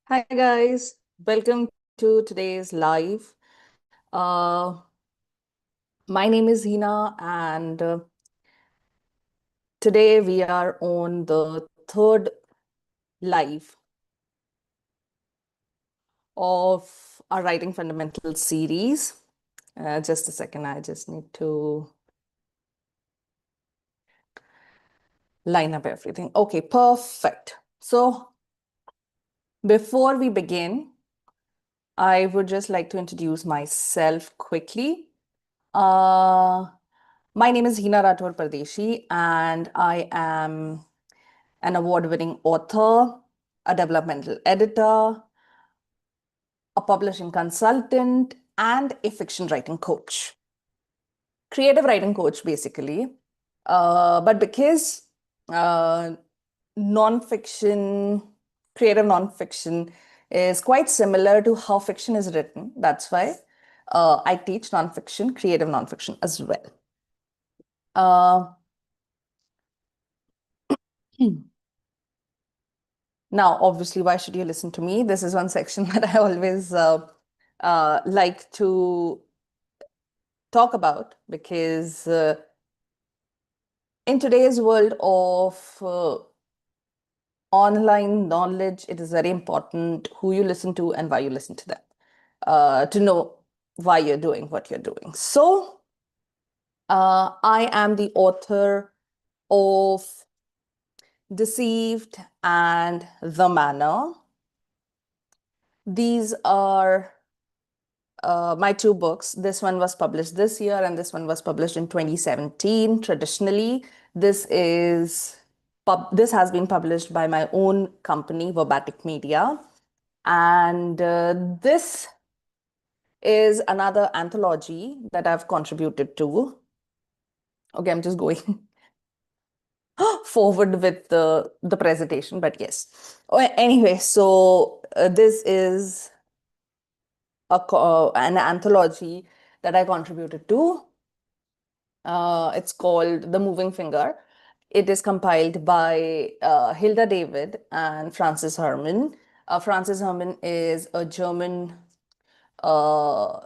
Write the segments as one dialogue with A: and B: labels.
A: Hi guys, welcome to today's live. Uh, my name is Heena, and today we are on the third live of our Writing Fundamentals series. Just a second, I just need to line up everything. Okay, perfect. So before we begin, I would just like to introduce myself quickly. Uh, my name is Heena Rathore-Pardeshi, and I am an award-winning author, a developmental editor, a publishing consultant, and a fiction writing coach. Creative writing coach, basically. But because uh, nonfiction, creative nonfiction is quite similar to how fiction is written, that's why I teach nonfiction, creative nonfiction as well. Uh, Now, obviously, why should you listen to me? This is one section that I always like to talk about because in today's world of online knowledge, it is very important who you listen to and why you listen to them to know why you're doing what you're doing. So, I am the author of Deceived and The Manor. These are my two books. This one was published this year, and this one was published in 2017. Traditionally, this has been published by my own company, Verbatik Media, and this is another anthology that I've contributed to. Okay, I'm just going forward with the presentation, but yes. Anyway, so this is an anthology that I contributed to. It's called The Moving Finger. It is compiled by Hilda David and Frances Herrmann. Frances Herrmann is a German uh,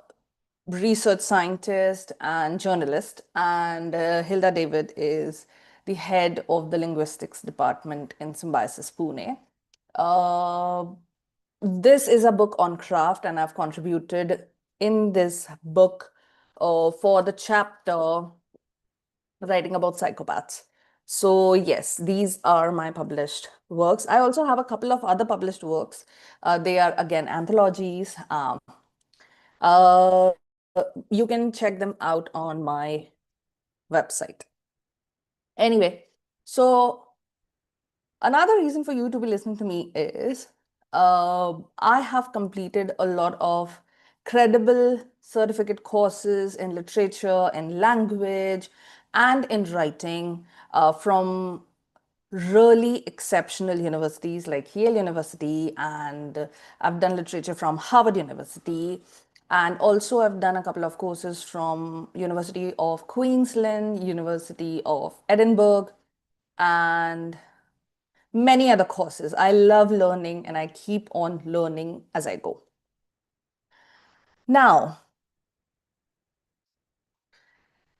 A: research scientist and journalist, and Hilda David is the head of the linguistics department in Symbiosis Pune. Uh, this is a book on craft, and I've contributed in this book for the chapter writing about psychopaths. So, yes, these are my published works. I also have a couple of other published works. They are, again, anthologies. Uh, you can check them out on my website. Anyway, so another reason for you to be listening to me is I have completed a lot of credible certificate courses in literature, in language, and in writing from really exceptional universities like Yale University, and I've done literature from Harvard University, and also I've done a couple of courses from University of Queensland, University of Edinburgh, and many other courses. I love learning and I keep on learning as I go. Now,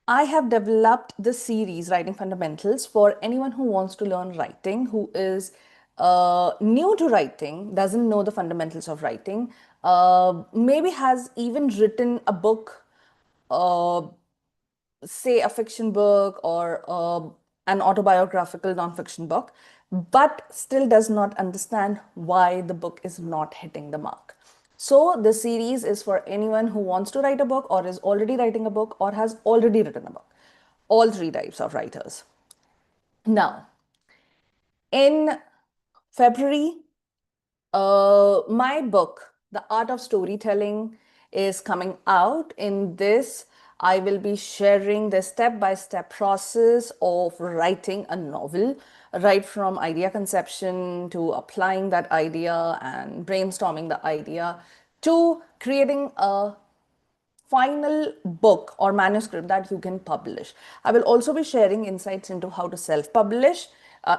A: I have developed this series, Writing Fundamentals, for anyone who wants to learn writing, who is new to writing, doesn't know the fundamentals of writing, maybe has even written a book, uh, say a fiction book or an autobiographical nonfiction book, but still does not understand why the book is not hitting the mark. So, the series is for anyone who wants to write a book or is already writing a book or has already written a book. All three types of writers. Now, in February, my book, The Art of Storytelling, is coming out. In this, I will be sharing the step-by-step process of writing a novel, right from idea conception to applying that idea and brainstorming the idea to creating a final book or manuscript that you can publish. I will also be sharing insights into how to self-publish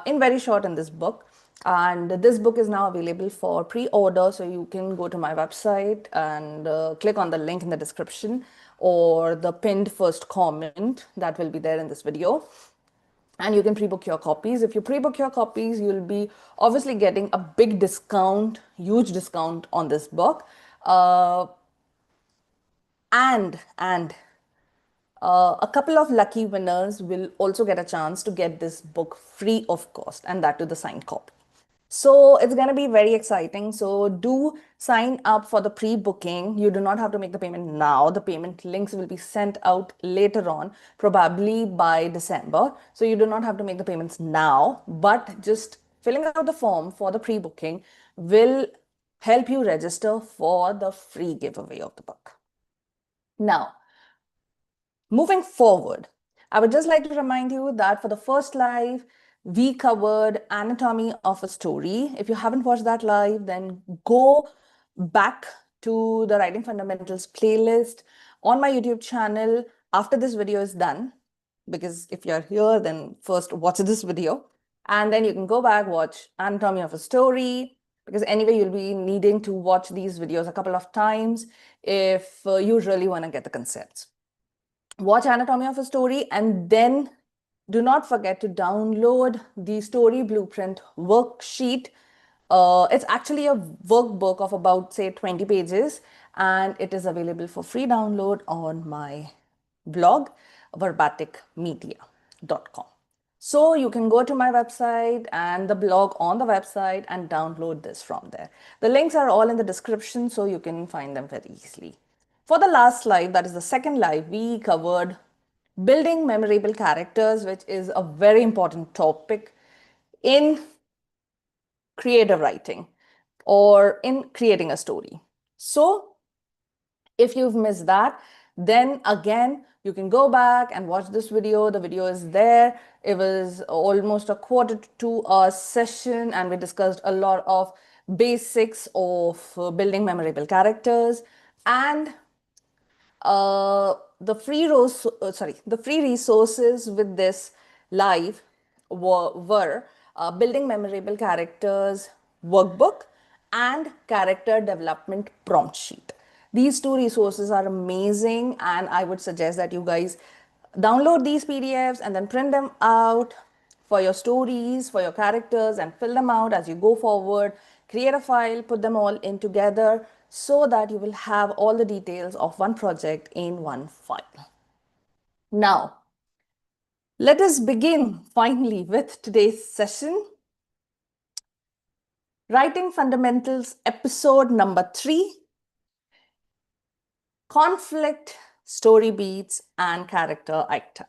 A: in very short in this book. And this book is now available for pre-order, so you can go to my website and click on the link in the description or the pinned first comment that will be there in this video. And you can pre-book your copies. If you pre-book your copies, you'll be obviously getting a big discount, huge discount on this book. And a couple of lucky winners will also get a chance to get this book free of cost, and that to the signed copy. So it's going to be very exciting. So do sign up for the pre-booking. You do not have to make the payment now. The payment links will be sent out later on, probably by December. So you do not have to make the payments now, but just filling out the form for the pre-booking will help you register for the free giveaway of the book. Now, moving forward, I would just like to remind you that for the first live, we covered anatomy of a story. If you haven't watched that live, then go back to the Writing Fundamentals playlist on my YouTube channel after this video is done. Because if you're here, then first watch this video. And then you can go back, watch anatomy of a story. Because anyway, you'll be needing to watch these videos a couple of times if you really want to get the concepts. Watch anatomy of a story, and then do not forget to download the story blueprint worksheet. It's actually a workbook of about, say, 20 pages, and it is available for free download on my blog, verbatikmedia.com. So you can go to my website and the blog on the website and download this from there. The links are all in the description, so you can find them very easily. For the last live, that is the second live, we covered building memorable characters, which is a very important topic in creative writing or in creating a story. So if you've missed that, then again, you can go back and watch this video. The video is there. It was almost a quarter to 2 hour session, and we discussed a lot of basics of building memorable characters. And the free resources with this live were building memorable characters workbook and character development prompt sheet. These two resources are amazing, and I would suggest that you guys download these PDFs and then print them out for your stories, for your characters, and fill them out as you go forward. Create a file, put them all in together so that you will have all the details of one project in one file. Now, let us begin finally with today's session. Writing Fundamentals, episode number 3. Conflict, story beats, and character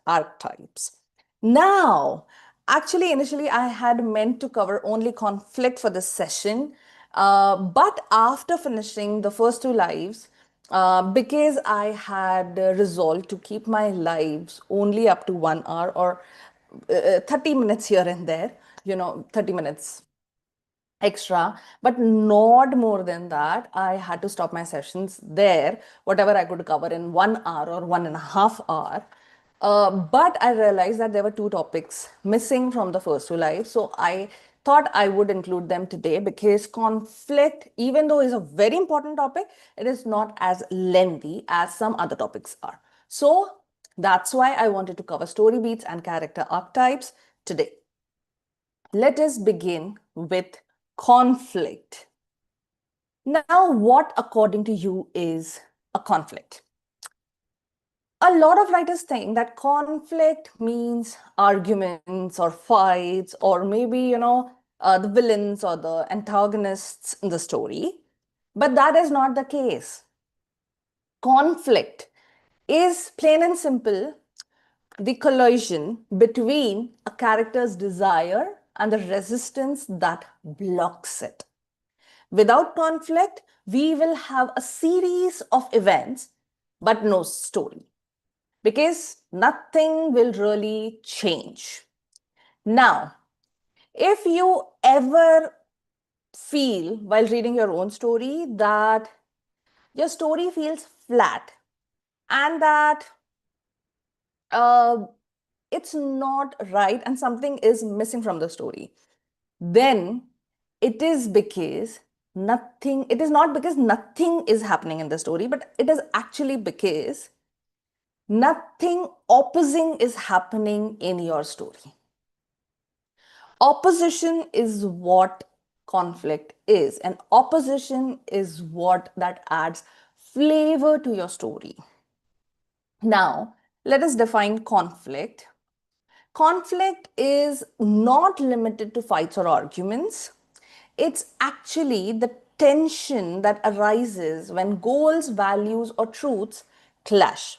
A: archetypes. Now, actually, initially, I had meant to cover only conflict for this session, but after finishing the first 2 lives, because I had resolved to keep my lives only up to 1 hour or 30 minutes here and there, 30 minutes extra, but not more than that. I had to stop my sessions there, whatever I could cover in 1 hour or 1.5 hours. But I realized that there were 2 topics missing from the first 2 lives. So I thought I would include them today because conflict, even though is a very important topic, it is not as lengthy as some other topics are. So that's why I wanted to cover story beats and character archetypes today. Let us begin with conflict. Now, what according to you is a conflict? A lot of writers think that conflict means arguments or fights, or maybe, the villains or the antagonists in the story. But that is not the case. Conflict is plain and simple the collision between a character's desire and the resistance that blocks it. Without conflict, we will have a series of events, but no story, because nothing will really change. Now, if you ever feel while reading your own story that your story feels flat and that it's not right and something is missing from the story, then It is not because nothing is happening in the story, but it is actually because nothing opposing is happening in your story. Opposition is what conflict is, and opposition is what that adds flavor to your story. Now, let us define conflict. Conflict is not limited to fights or arguments. It's actually the tension that arises when goals, values, or truths clash.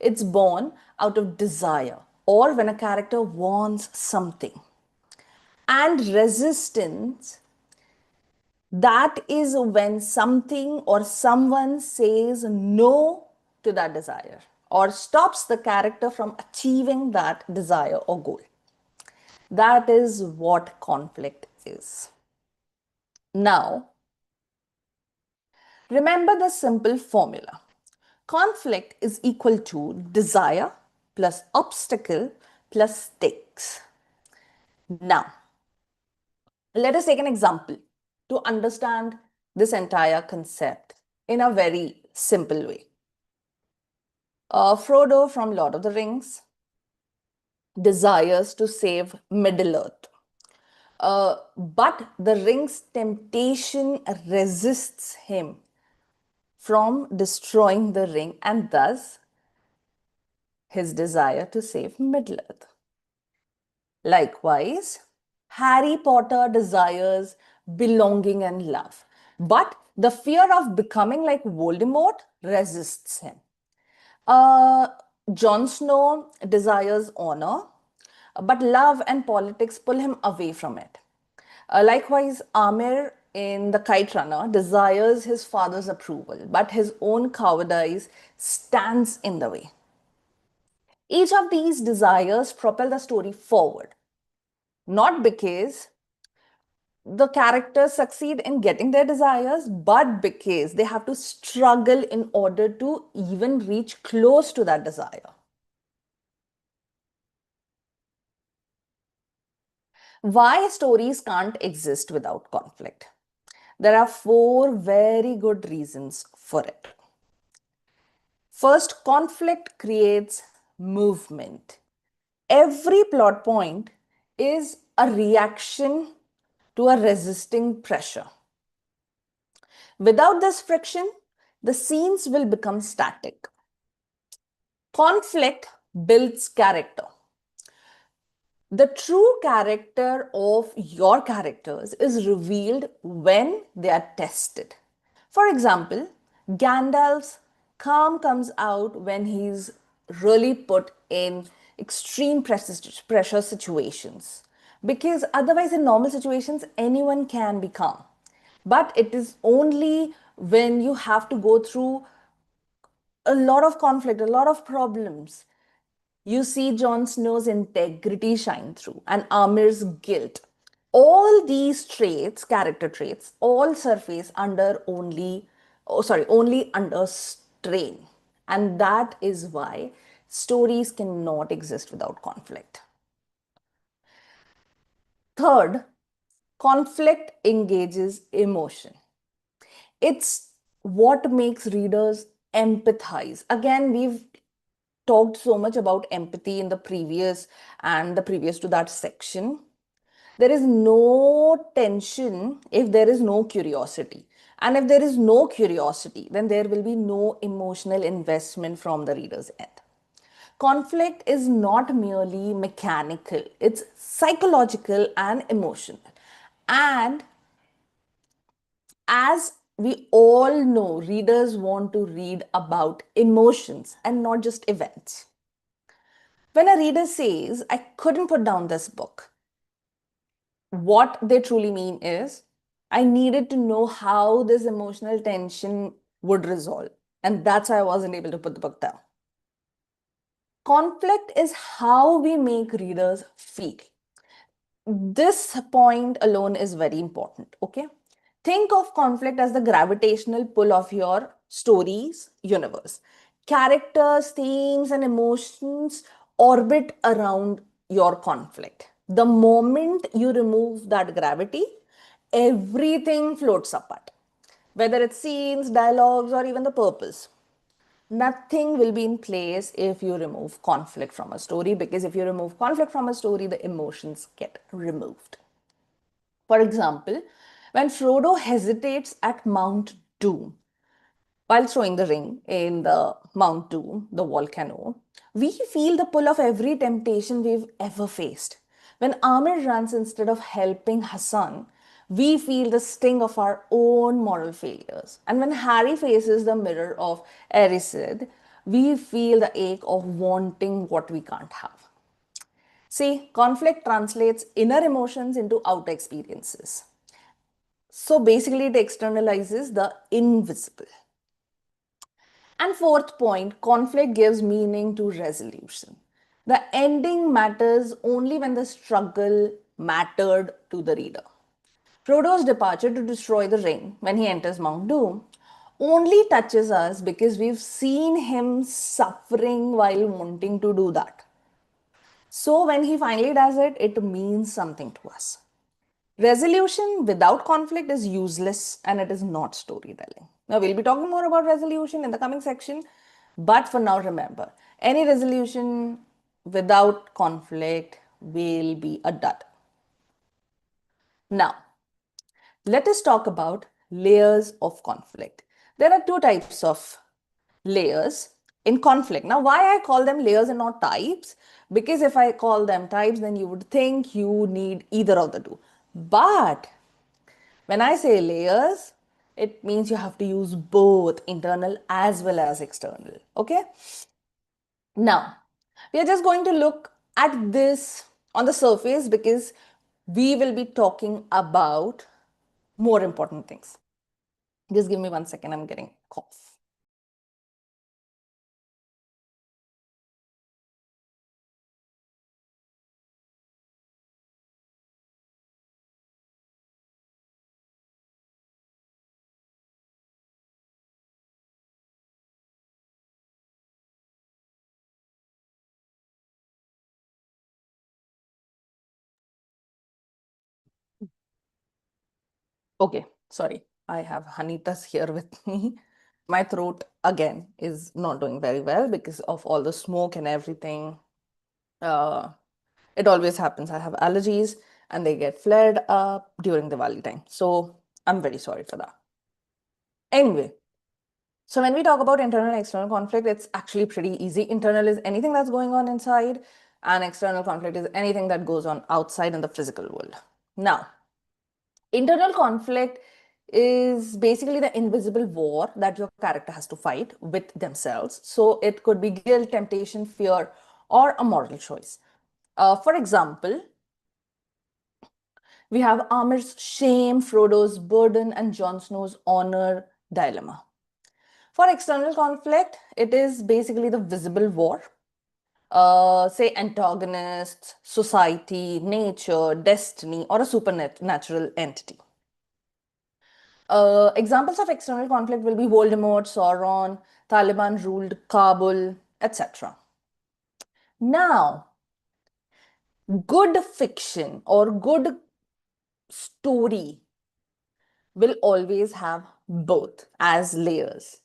A: It's born out of desire or when a character wants something. And resistance, that is when something or someone says no to that desire or stops the character from achieving that desire or goal. That is what conflict is. Now, remember the simple formula. Conflict is equal to desire plus obstacle plus stakes. Now, let us take an example to understand this entire concept in a very simple way. Frodo from Lord of the Rings desires to save Middle Earth. But the ring's temptation resists him from destroying the ring and thus his desire to save Middle Earth. Likewise, Harry Potter desires belonging and love, but the fear of becoming like Voldemort resists him. Uh, Jon Snow desires honor, but love and politics pull him away from it. Likewise, Amir in The Kite Runner desires his father's approval, but his own cowardice stands in the way. Each of these desires propel the story forward, not because the characters succeed in getting their desires, but because they have to struggle in order to even reach close to that desire. Why stories can't exist without conflict? There are 4 very good reasons for it. First, conflict creates movement. Every plot point is a reaction to a resisting pressure. Without this friction, the scenes will become static. Conflict builds character. The true character of your characters is revealed when they are tested. For example, Gandalf's calm comes out when he's really put in extreme pressure situations. Because otherwise, in normal situations, anyone can be calm. But it is only when you have to go through a lot of conflict, a lot of problems, you see Jon Snow's integrity shine through and Amir's guilt. All these traits, character traits, all surface only under strain. And that is why stories cannot exist without conflict. Third, conflict engages emotion. It's what makes readers empathize. Again, we've talked so much about empathy in the previous and the previous to that section. There is no tension if there is no curiosity. And if there is no curiosity, then there will be no emotional investment from the reader's end. Conflict is not merely mechanical, it's psychological and emotional. And as we all know, readers want to read about emotions and not just events. When a reader says, I couldn't put down this book, what they truly mean is, I needed to know how this emotional tension would resolve. And that's why I wasn't able to put the book down. Conflict is how we make readers feel. This point alone is very important, okay? Think of conflict as the gravitational pull of your story's universe. Characters, themes, and emotions orbit around your conflict. The moment you remove that gravity, everything floats apart, whether it's scenes, dialogues, or even the purpose. Nothing will be in place if you remove conflict from a story, because if you remove conflict from a story, the emotions get removed. For example, when Frodo hesitates at Mount Doom while throwing the ring in the Mount Doom, the volcano, we feel the pull of every temptation we've ever faced. When Amir runs instead of helping Hassan, we feel the sting of our own moral failures. And when Harry faces the mirror of Erised, we feel the ache of wanting what we can't have. See, conflict translates inner emotions into outer experiences. So basically, it externalizes the invisible. And fourth point, conflict gives meaning to resolution. The ending matters only when the struggle mattered to the reader. Frodo's departure to destroy the ring when he enters Mount Doom only touches us because we've seen him suffering while wanting to do that. So when he finally does it, it means something to us. Resolution without conflict is useless and it is not storytelling. Now, we'll be talking more about resolution in the coming section, but for now, remember any resolution without conflict will be a dud. Now, let us talk about layers of conflict. There are two types of layers in conflict. Now, why I call them layers and not types? Because if I call them types, then you would think you need either of the two. But when I say layers, it means you have to use both internal as well as external. Okay? Now, we are just going to look at this on the surface because we will be talking about more important things. Just give me 1 second, I'm getting cough. Okay, sorry. I have Hanitas here with me. My throat again is not doing very well because of all the smoke and everything. Uh, it always happens. I have allergies and they get flared up during Diwali time. So I'm very sorry for that. Anyway, so when we talk about internal and external conflict, it's actually pretty easy. Internal is anything that's going on inside, and external conflict is anything that goes on outside in the physical world. Now, internal conflict is basically the invisible war that your character has to fight with themselves. So it could be guilt, temptation, fear, or a moral choice. For example, we have Amir's shame, Frodo's burden, and Jon Snow's honor dilemma. For external conflict, it is basically the visible war. Say antagonists, society, nature, destiny, or a supernatural entity. Examples of external conflict will be Voldemort, Sauron, Taliban ruled Kabul, etc. Now, good fiction or good story will always have both as layers.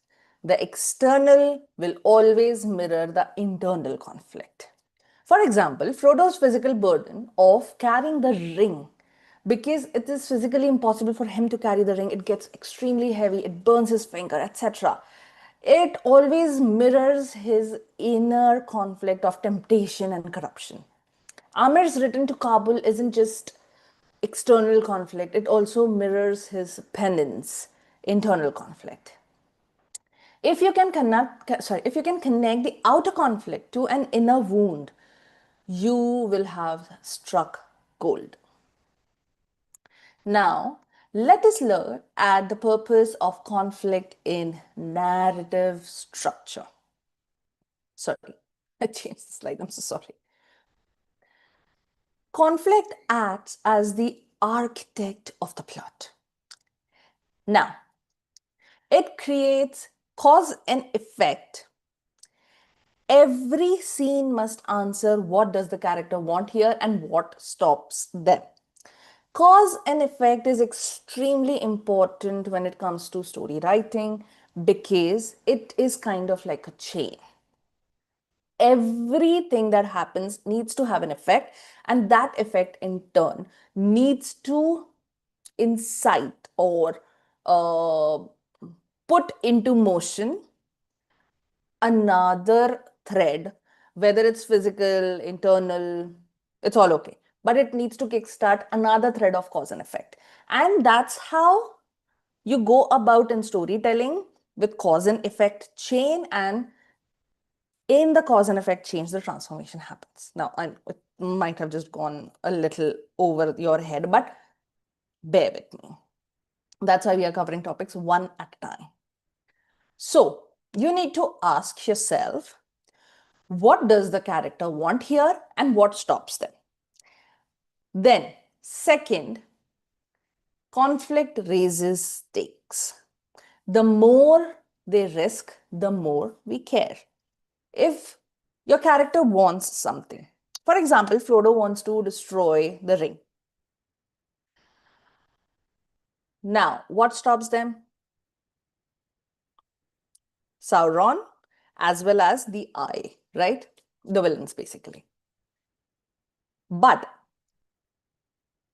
A: The external will always mirror the internal conflict. For example, Frodo's physical burden of carrying the ring, because it is physically impossible for him to carry the ring, it gets extremely heavy, it burns his finger, etc. It always mirrors his inner conflict of temptation and corruption. Amir's return to Kabul isn't just external conflict, it also mirrors his penance, internal conflict. If you can connect the outer conflict to an inner wound, you will have struck gold. Now, let us look at the purpose of conflict in narrative structure. Sorry, I changed the slide. I'm so sorry. Conflict acts as the architect of the plot. Now, it creates cause and effect. Every scene must answer what does the character want here and what stops them. Cause and effect is extremely important when it comes to story writing because it is kind of like a chain. Everything that happens needs to have an effect, and that effect in turn needs to incite or uh, put into motion another thread, whether it's physical, internal, it's all okay. But it needs to kickstart another thread of cause and effect. And that's how you go about in storytelling with cause and effect chain. And in the cause and effect change, the transformation happens. Now, it might have just gone a little over your head, but bear with me. That's why we are covering topics one at a time. So, you need to ask yourself, what does the character want here and what stops them? Then, second, conflict raises stakes. The more they risk, the more we care. If your character wants something, for example, Frodo wants to destroy the ring. Now, what stops them? Sauron, as well as the Eye, right? The villains, basically. But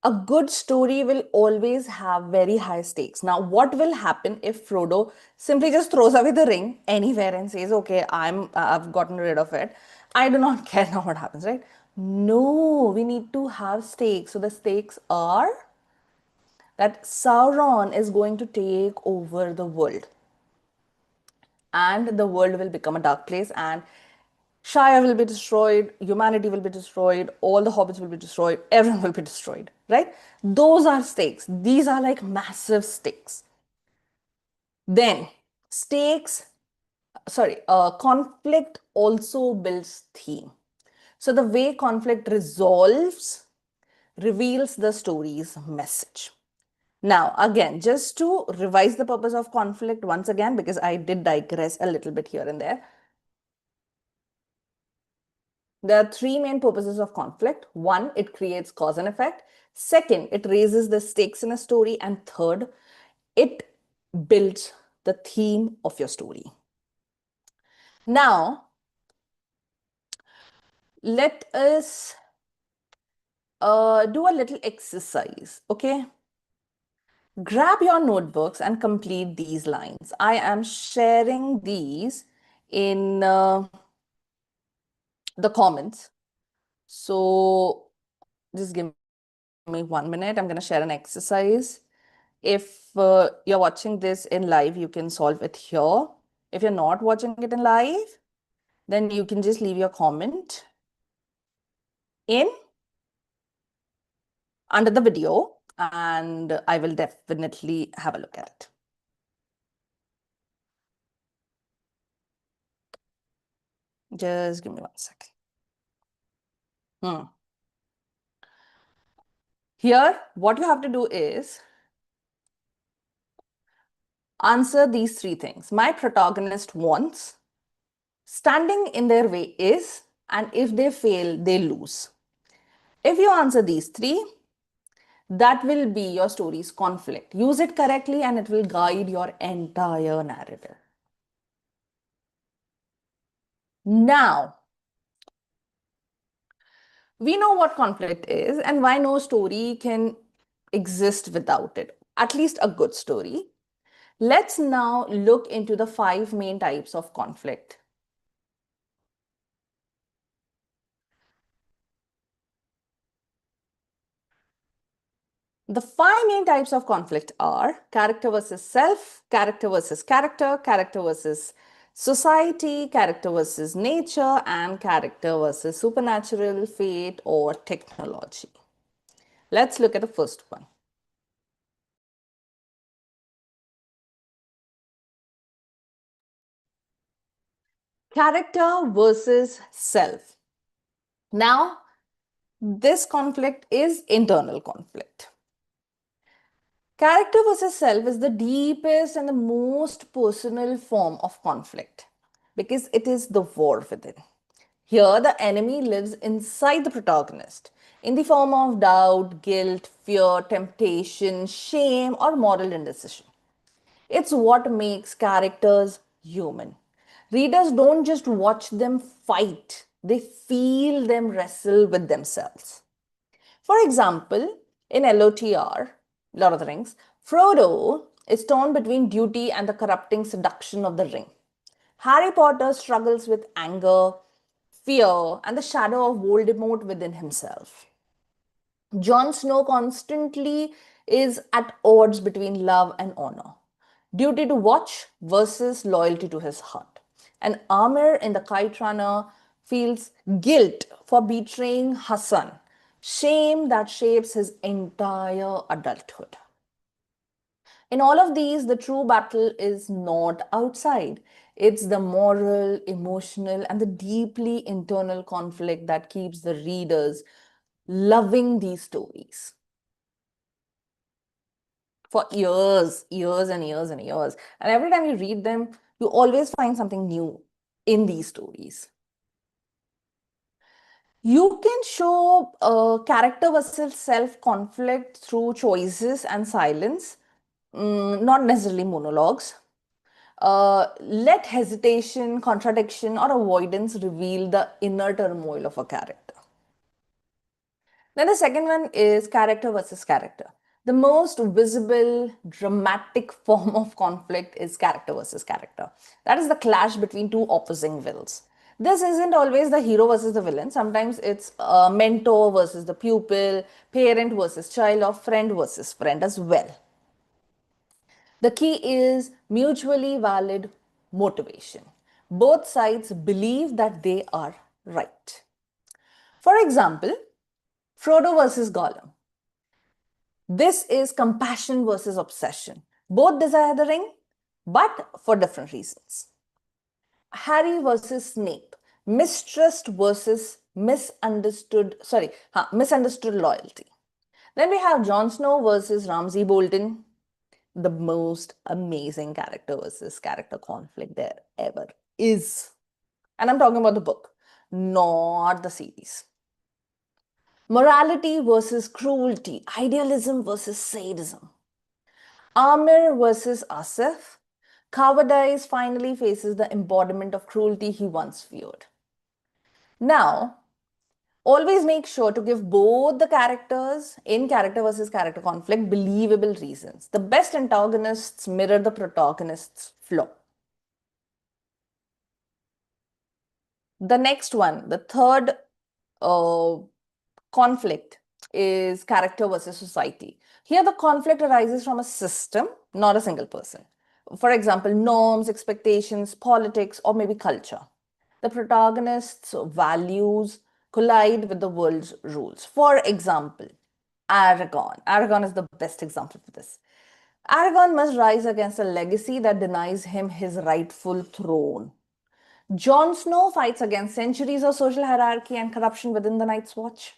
A: a good story will always have very high stakes. Now, what will happen if Frodo simply just throws away the ring anywhere and says, "Okay, I've gotten rid of it. I do not care now what happens," right? No, we need to have stakes. So the stakes are that Sauron is going to take over the world, and the world will become a dark place, and Shire will be destroyed, humanity will be destroyed, all the hobbits will be destroyed, everyone will be destroyed, right? Those are stakes. These are like massive stakes. Then, conflict also builds theme. So, the way conflict resolves reveals the story's message. Now, again, just to revise the purpose of conflict once again, because I did digress a little bit here and there. There are three main purposes of conflict. One, it creates cause and effect. Second, it raises the stakes in a story. And third, it builds the theme of your story. Now, let us do a little exercise, okay? Grab your notebooks and complete these lines. I am sharing these in the comments. So just give me 1 minute. I'm going to share an exercise. If you're watching this in live, you can solve it here. If you're not watching it in live, then you can just leave your comment in under the video and I will definitely have a look at it. Just give me 1 second. Here, what you have to do is answer these three things. My protagonist wants, standing in their way is, and if they fail, they lose. If you answer these three, that will be your story's conflict. Use it correctly and it will guide your entire narrative. Now, we know what conflict is and why no story can exist without it, at least a good story. Let's now look into the 5 main types of conflict. The 5 main types of conflict are character versus self, character versus character, character versus society, character versus nature, and character versus supernatural, fate, or technology. Let's look at the first one. Character versus self. Now, this conflict is internal conflict. Character versus self is the deepest and the most personal form of conflict because it is the war within. Here, the enemy lives inside the protagonist in the form of doubt, guilt, fear, temptation, shame, or moral indecision. It's what makes characters human. Readers don't just watch them fight, they feel them wrestle with themselves. For example, in LOTR, Lord of the Rings, Frodo is torn between duty and the corrupting seduction of the ring. Harry Potter struggles with anger, fear, and the shadow of Voldemort within himself. Jon Snow constantly is at odds between love and honor, duty to watch versus loyalty to his heart. And Amir in The Kite Runner feels guilt for betraying Hassan, shame that shapes his entire adulthood. In all of these, the true battle is not outside. It's the moral, emotional, and the deeply internal conflict that keeps the readers loving these stories for years, years and years and years. And every time you read them, you always find something new in these stories. You can show character versus self conflict through choices and silence, not necessarily monologues. Let hesitation, contradiction, or avoidance reveal the inner turmoil of a character. Then the second one is character versus character. The most visible, dramatic form of conflict is character versus character. That is the clash between two opposing wills. This isn't always the hero versus the villain. Sometimes it's mentor versus the pupil, parent versus child, or friend versus friend as well. The key is mutually valid motivation. Both sides believe that they are right. For example, Frodo versus Gollum. This is compassion versus obsession. Both desire the ring, but for different reasons. Harry versus Snape. Mistrust versus misunderstood loyalty. Then we have Jon Snow versus Ramsay Bolton, the most amazing character versus character conflict there ever is. And I'm talking about the book, not the series. Morality versus cruelty, idealism versus sadism. Amir versus Asif. Cowardice finally faces the embodiment of cruelty he once feared. Now, always make sure to give both the characters in character versus character conflict believable reasons. The best antagonists mirror the protagonist's flaw. The next one, the third uh, conflict is character versus society. Here, the conflict arises from a system, not a single person. For example, norms, expectations, politics, or maybe culture. The protagonist's values collide with the world's rules. For example, Aragon. Aragon is the best example for this. Aragon must rise against a legacy that denies him his rightful throne. Jon Snow fights against centuries of social hierarchy and corruption within the Night's Watch.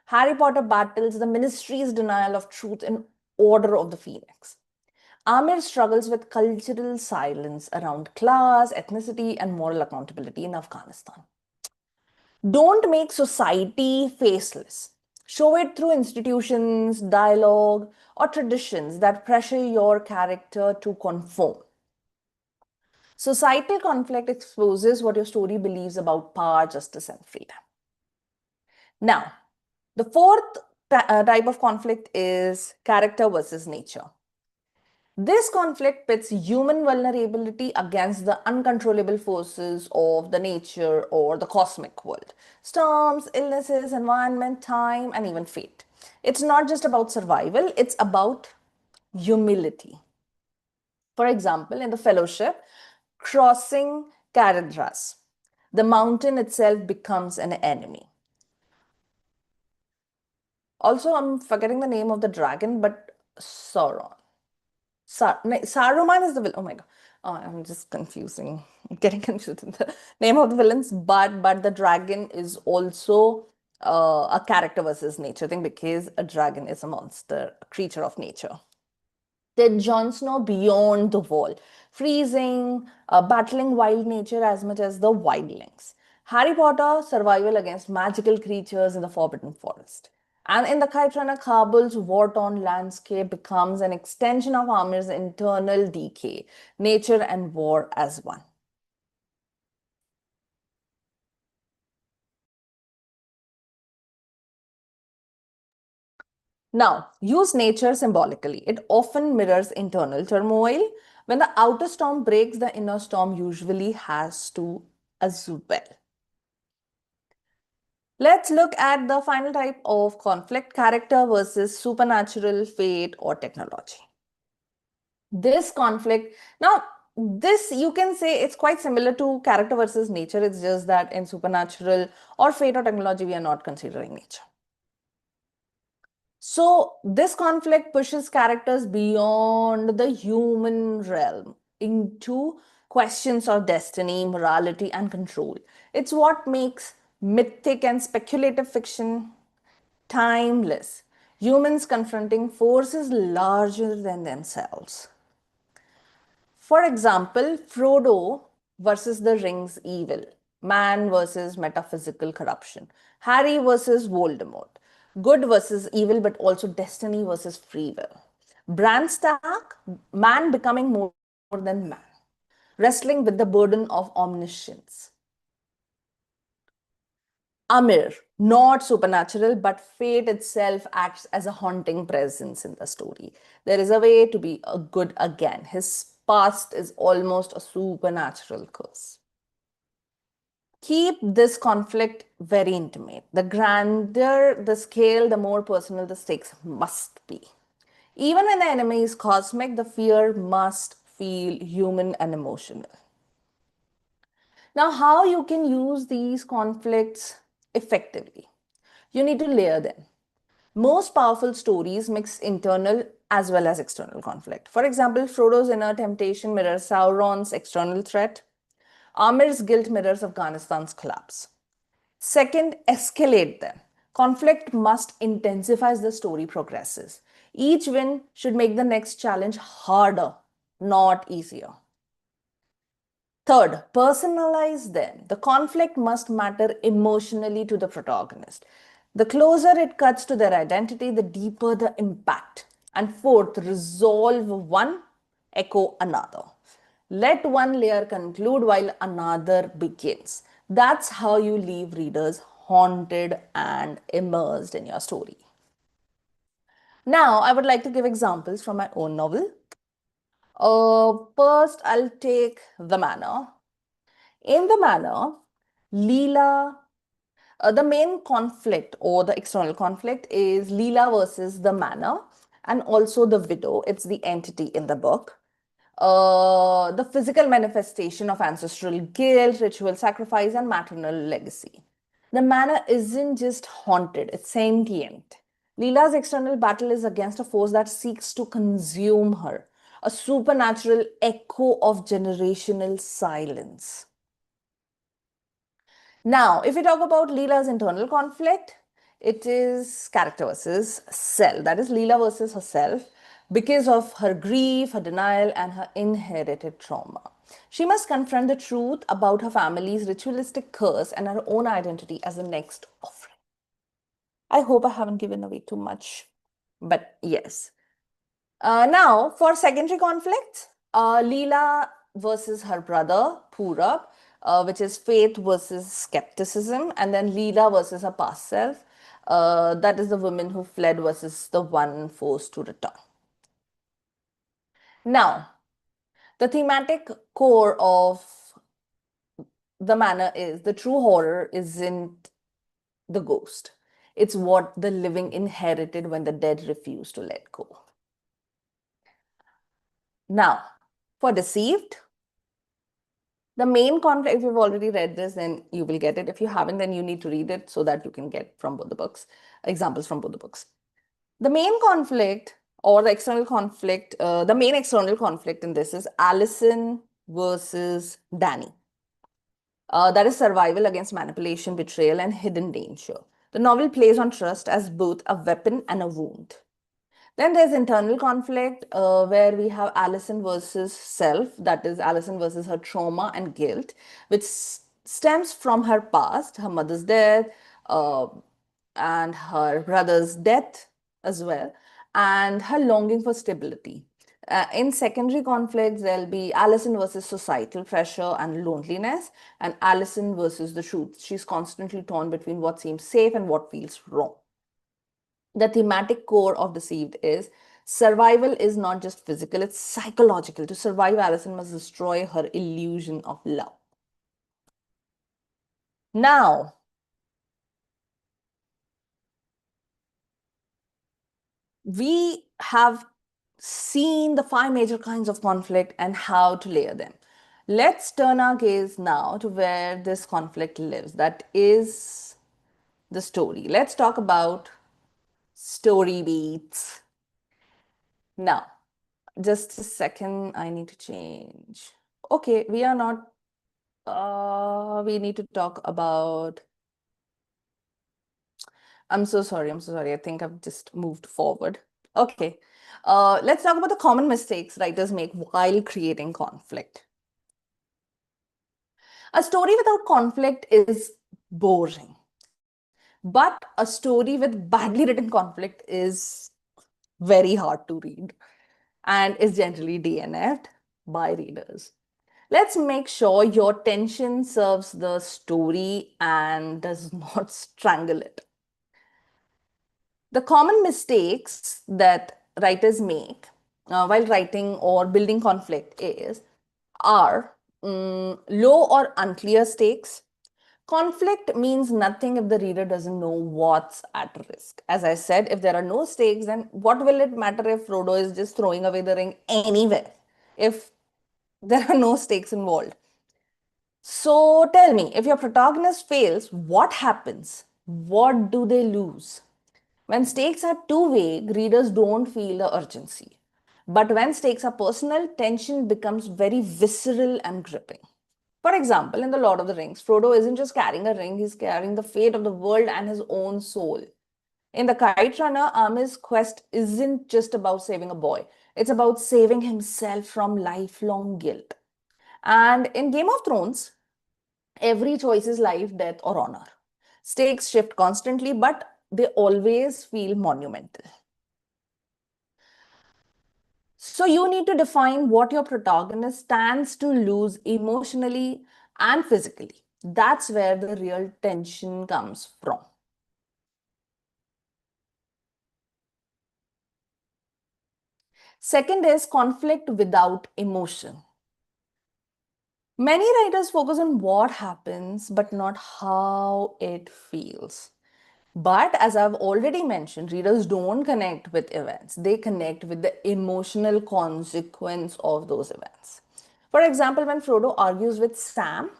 A: Harry Potter battles the Ministry's denial of truth in Order of the Phoenix. Amir struggles with cultural silence around class, ethnicity, and moral accountability in Afghanistan. Don't make society faceless. Show it through institutions, dialogue, or traditions that pressure your character to conform. Societal conflict exposes what your story believes about power, justice, and freedom. Now, the fourth type of conflict is character versus nature. This conflict pits human vulnerability against the uncontrollable forces of the nature or the cosmic world. Storms, illnesses, environment, time, and even fate. It's not just about survival, it's about humility. For example, in the Fellowship, crossing Caradhras, the mountain itself becomes an enemy. Also, I'm forgetting the name of the dragon, but Sauron. Saruman is the villain. Oh my God. Oh, I'm just confusing, getting confused with the name of the villains. But the dragon is also a character versus nature thing because a dragon is a monster, a creature of nature. Then Jon Snow beyond the wall, freezing, battling wild nature as much as the wildlings. Harry Potter, survival against magical creatures in the Forbidden Forest. And in the Kite Runner, Kabul's war-torn landscape becomes an extension of Amir's internal decay, nature and war as one. Now, use nature symbolically. It often mirrors internal turmoil. When the outer storm breaks, the inner storm usually has to as well. Let's look at the final type of conflict, character versus supernatural, fate, or technology. This conflict, now, this you can say it's quite similar to character versus nature. It's just that in supernatural or fate or technology, we are not considering nature. So, this conflict pushes characters beyond the human realm into questions of destiny, morality, and control. It's what makes mythic and speculative fiction timeless. Humans confronting forces larger than themselves. For example, Frodo versus the Ring's evil, man versus metaphysical corruption, Harry versus Voldemort, good versus evil, but also destiny versus free will. Bran Stark, man becoming more than man, wrestling with the burden of omniscience. Amir, not supernatural, but fate itself acts as a haunting presence in the story. There is a way to be a good again. His past is almost a supernatural curse. Keep this conflict very intimate. The grander the scale, the more personal the stakes must be. Even when the enemy is cosmic, the fear must feel human and emotional. Now, how you can use these conflicts effectively? You need to layer them. Most powerful stories mix internal as well as external conflict. For example, Frodo's inner temptation mirrors Sauron's external threat. Amir's guilt mirrors Afghanistan's collapse. Second, escalate them. Conflict must intensify as the story progresses. Each win should make the next challenge harder, not easier. Third, personalize them. The conflict must matter emotionally to the protagonist. The closer it cuts to their identity, the deeper the impact. And fourth, resolve one, echo another. Let one layer conclude while another begins. That's how you leave readers haunted and immersed in your story. Now, I would like to give examples from my own novel. First, I'll take The Manor. In The Manor, Leela, the main conflict or the external conflict is Leela versus the manor and also the widow. It's the entity in the book. The physical manifestation of ancestral guilt, ritual sacrifice, and maternal legacy. The manor isn't just haunted, it's sentient. Leela's external battle is against a force that seeks to consume her, a supernatural echo of generational silence. Now, if we talk about Leela's internal conflict, it is character versus self. That is Leela versus herself because of her grief, her denial, and her inherited trauma. She must confront the truth about her family's ritualistic curse and her own identity as the next offering. I hope I haven't given away too much, but yes. Now, for secondary conflicts, Leela versus her brother, Purab, which is faith versus skepticism, and then Leela versus her past self, that is the woman who fled versus the one forced to return. Now, the thematic core of the manor is the true horror isn't the ghost. It's what the living inherited when the dead refused to let go. Now, for deceived, the main conflict, if you've already read this, then you will get it. If you haven't, then you need to read it so that you can get from both the books, examples from both the books. The main conflict or the external conflict, the main external conflict in this is Allison versus Danny. That is survival against manipulation, betrayal, and hidden danger. The novel plays on trust as both a weapon and a wound. Then there's internal conflict where we have Allison versus self, that is Allison versus her trauma and guilt, which stems from her past, her mother's death, uh, and her brother's death as well, and her longing for stability. In secondary conflicts, there'll be Allison versus societal pressure and loneliness, and Allison versus the truth. She's constantly torn between what seems safe and what feels wrong. The thematic core of Deceived is survival is not just physical, it's psychological. To survive, Allison must destroy her illusion of love. Now, we have seen the five major kinds of conflict and how to layer them. Let's turn our gaze now to where this conflict lives. That is the story. Let's talk about story beats. Now, just a second, I need to change. Okay, we are not, we need to talk about, I'm so sorry, I'm so sorry. I think I've just moved forward. Okay, let's talk about the common mistakes writers make while creating conflict. A story without conflict is boring, but a story with badly written conflict is very hard to read and is generally DNF'd by readers. Let's make sure your tension serves the story and does not strangle it. The common mistakes that writers make while writing or building conflict are low or unclear stakes. Conflict means nothing if the reader doesn't know what's at risk. As I said, if there are no stakes, then what will it matter if Frodo is just throwing away the ring anywhere if there are no stakes involved? So tell me, if your protagonist fails, what happens? What do they lose? When stakes are too vague, readers don't feel the urgency. But when stakes are personal, tension becomes very visceral and gripping. For example, in The Lord of the Rings, Frodo isn't just carrying a ring, he's carrying the fate of the world and his own soul. In The Kite Runner, Amir's quest isn't just about saving a boy, it's about saving himself from lifelong guilt. And in Game of Thrones, every choice is life, death, or honor. Stakes shift constantly, but they always feel monumental. So you need to define what your protagonist stands to lose emotionally and physically. That's where the real tension comes from. Second is conflict without emotion. Many writers focus on what happens, but not how it feels. But as I've already mentioned, readers don't connect with events, they connect with the emotional consequence of those events. For example, when Frodo argues with Sam,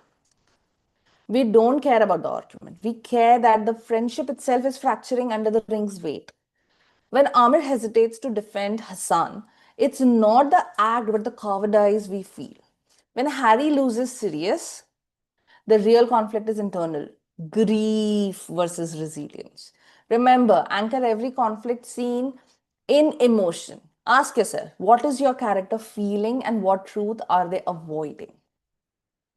A: we don't care about the argument. We care that the friendship itself is fracturing under the ring's weight. When Amir hesitates to defend Hassan, it's not the act but the cowardice we feel. When Harry loses Sirius, the real conflict is internal grief versus resilience. Remember, anchor every conflict scene in emotion. Ask yourself, what is your character feeling and what truth are they avoiding?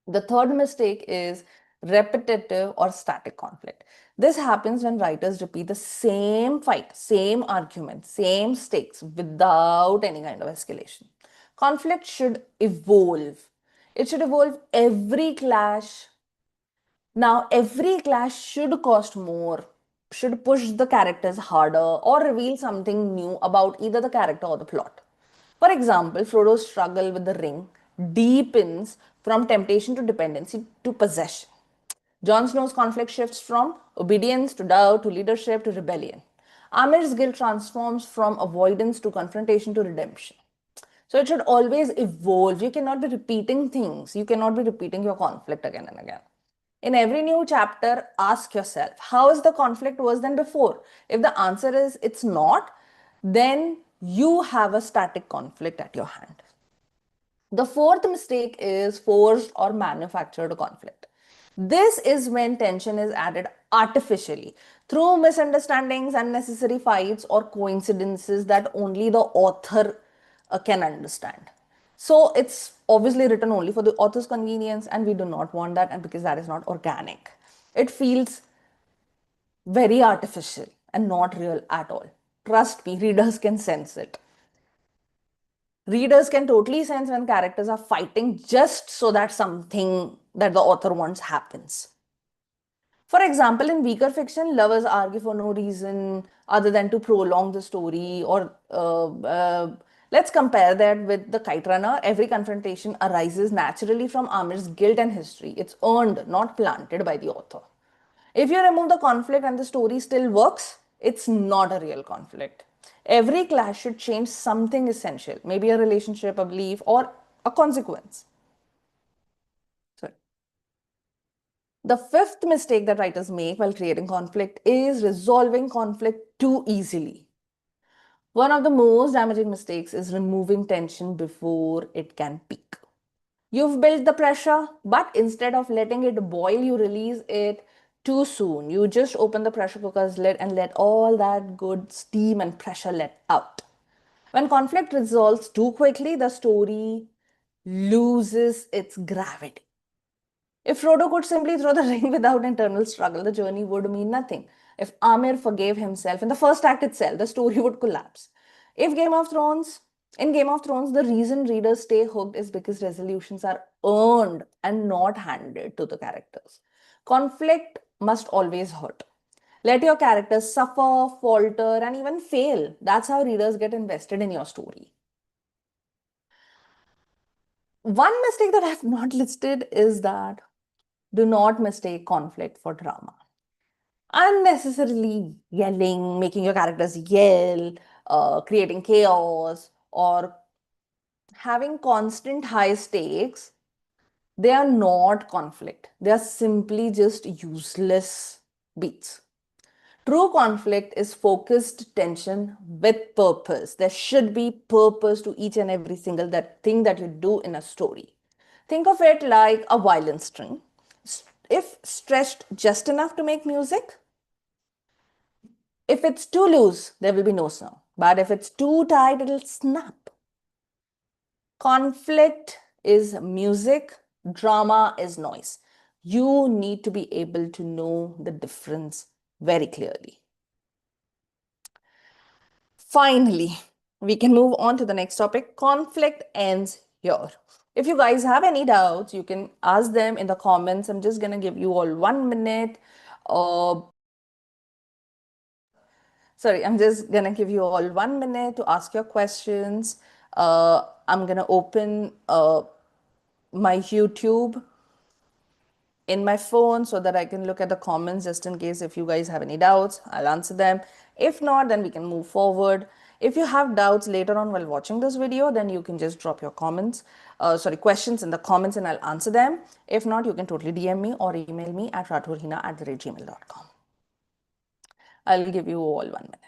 A: The third mistake is repetitive or static conflict. This happens when writers repeat the same fight, same argument, same stakes without any kind of escalation. Conflict should evolve. It should evolve every clash. Now, every clash should cost more, should push the characters harder, or reveal something new about either the character or the plot. For example, Frodo's struggle with the ring deepens from temptation to dependency to possession. Jon Snow's conflict shifts from obedience to doubt to leadership to rebellion. Amir's guilt transforms from avoidance to confrontation to redemption. So it should always evolve. You cannot be repeating things. You cannot be repeating your conflict again and again. In every new chapter, ask yourself, how is the conflict worse than before? If the answer is it's not, then you have a static conflict at your hand. The fourth mistake is forced or manufactured conflict. This is when tension is added artificially through misunderstandings, unnecessary fights, or coincidences that only the author can understand. So it's obviously written only for the author's convenience, and we do not want that, and because that is not organic. It feels very artificial and not real at all. Trust me, readers can sense it. Readers can totally sense when characters are fighting just so that something that the author wants happens. For example, in weaker fiction, lovers argue for no reason other than to prolong the story. Or let's compare that with The Kite Runner. Every confrontation arises naturally from Amir's guilt and history. It's earned, not planted by the author. If you remove the conflict and the story still works, it's not a real conflict. Every clash should change something essential, maybe a relationship, a belief, or a consequence. Sorry. The fifth mistake that writers make while creating conflict is resolving conflict too easily. One of the most damaging mistakes is removing tension before it can peak. You've built the pressure, but instead of letting it boil, you release it too soon. You just open the pressure cooker's lid and let all that good steam and pressure let out. When conflict resolves too quickly, the story loses its gravity. If Frodo could simply throw the ring without internal struggle, the journey would mean nothing. If Amir forgave himself in the first act itself, the story would collapse. If Game of Thrones, in Game of Thrones, the reason readers stay hooked is because resolutions are earned and not handed to the characters. Conflict must always hurt. Let your characters suffer, falter, and even fail. That's how readers get invested in your story. One mistake that I have not listed is that do not mistake conflict for drama. Unnecessarily yelling, making your characters yell, creating chaos, or having constant high stakes, they are not conflict. They are simply just useless beats. True conflict is focused tension with purpose. There should be purpose to each and every single that thing that you do in a story. Think of it like a violin string. If stretched just enough to make music, if it's too loose, there will be no sound. But if it's too tight, it'll snap. Conflict is music, drama is noise. You need to be able to know the difference very clearly. Finally, we can move on to the next topic. Conflict ends here. If you guys have any doubts, you can ask them in the comments. I'm just gonna give you all 1 minute. I'm just gonna give you all 1 minute to ask your questions. I'm gonna open my YouTube in my phone so that I can look at the comments just in case if you guys have any doubts, I'll answer them. If not, then we can move forward. If you have doubts later on while watching this video, then you can just drop your questions in the comments and I'll answer them. If not, you can totally DM me or email me at rathorheena@gmail.com. I'll give you all 1 minute.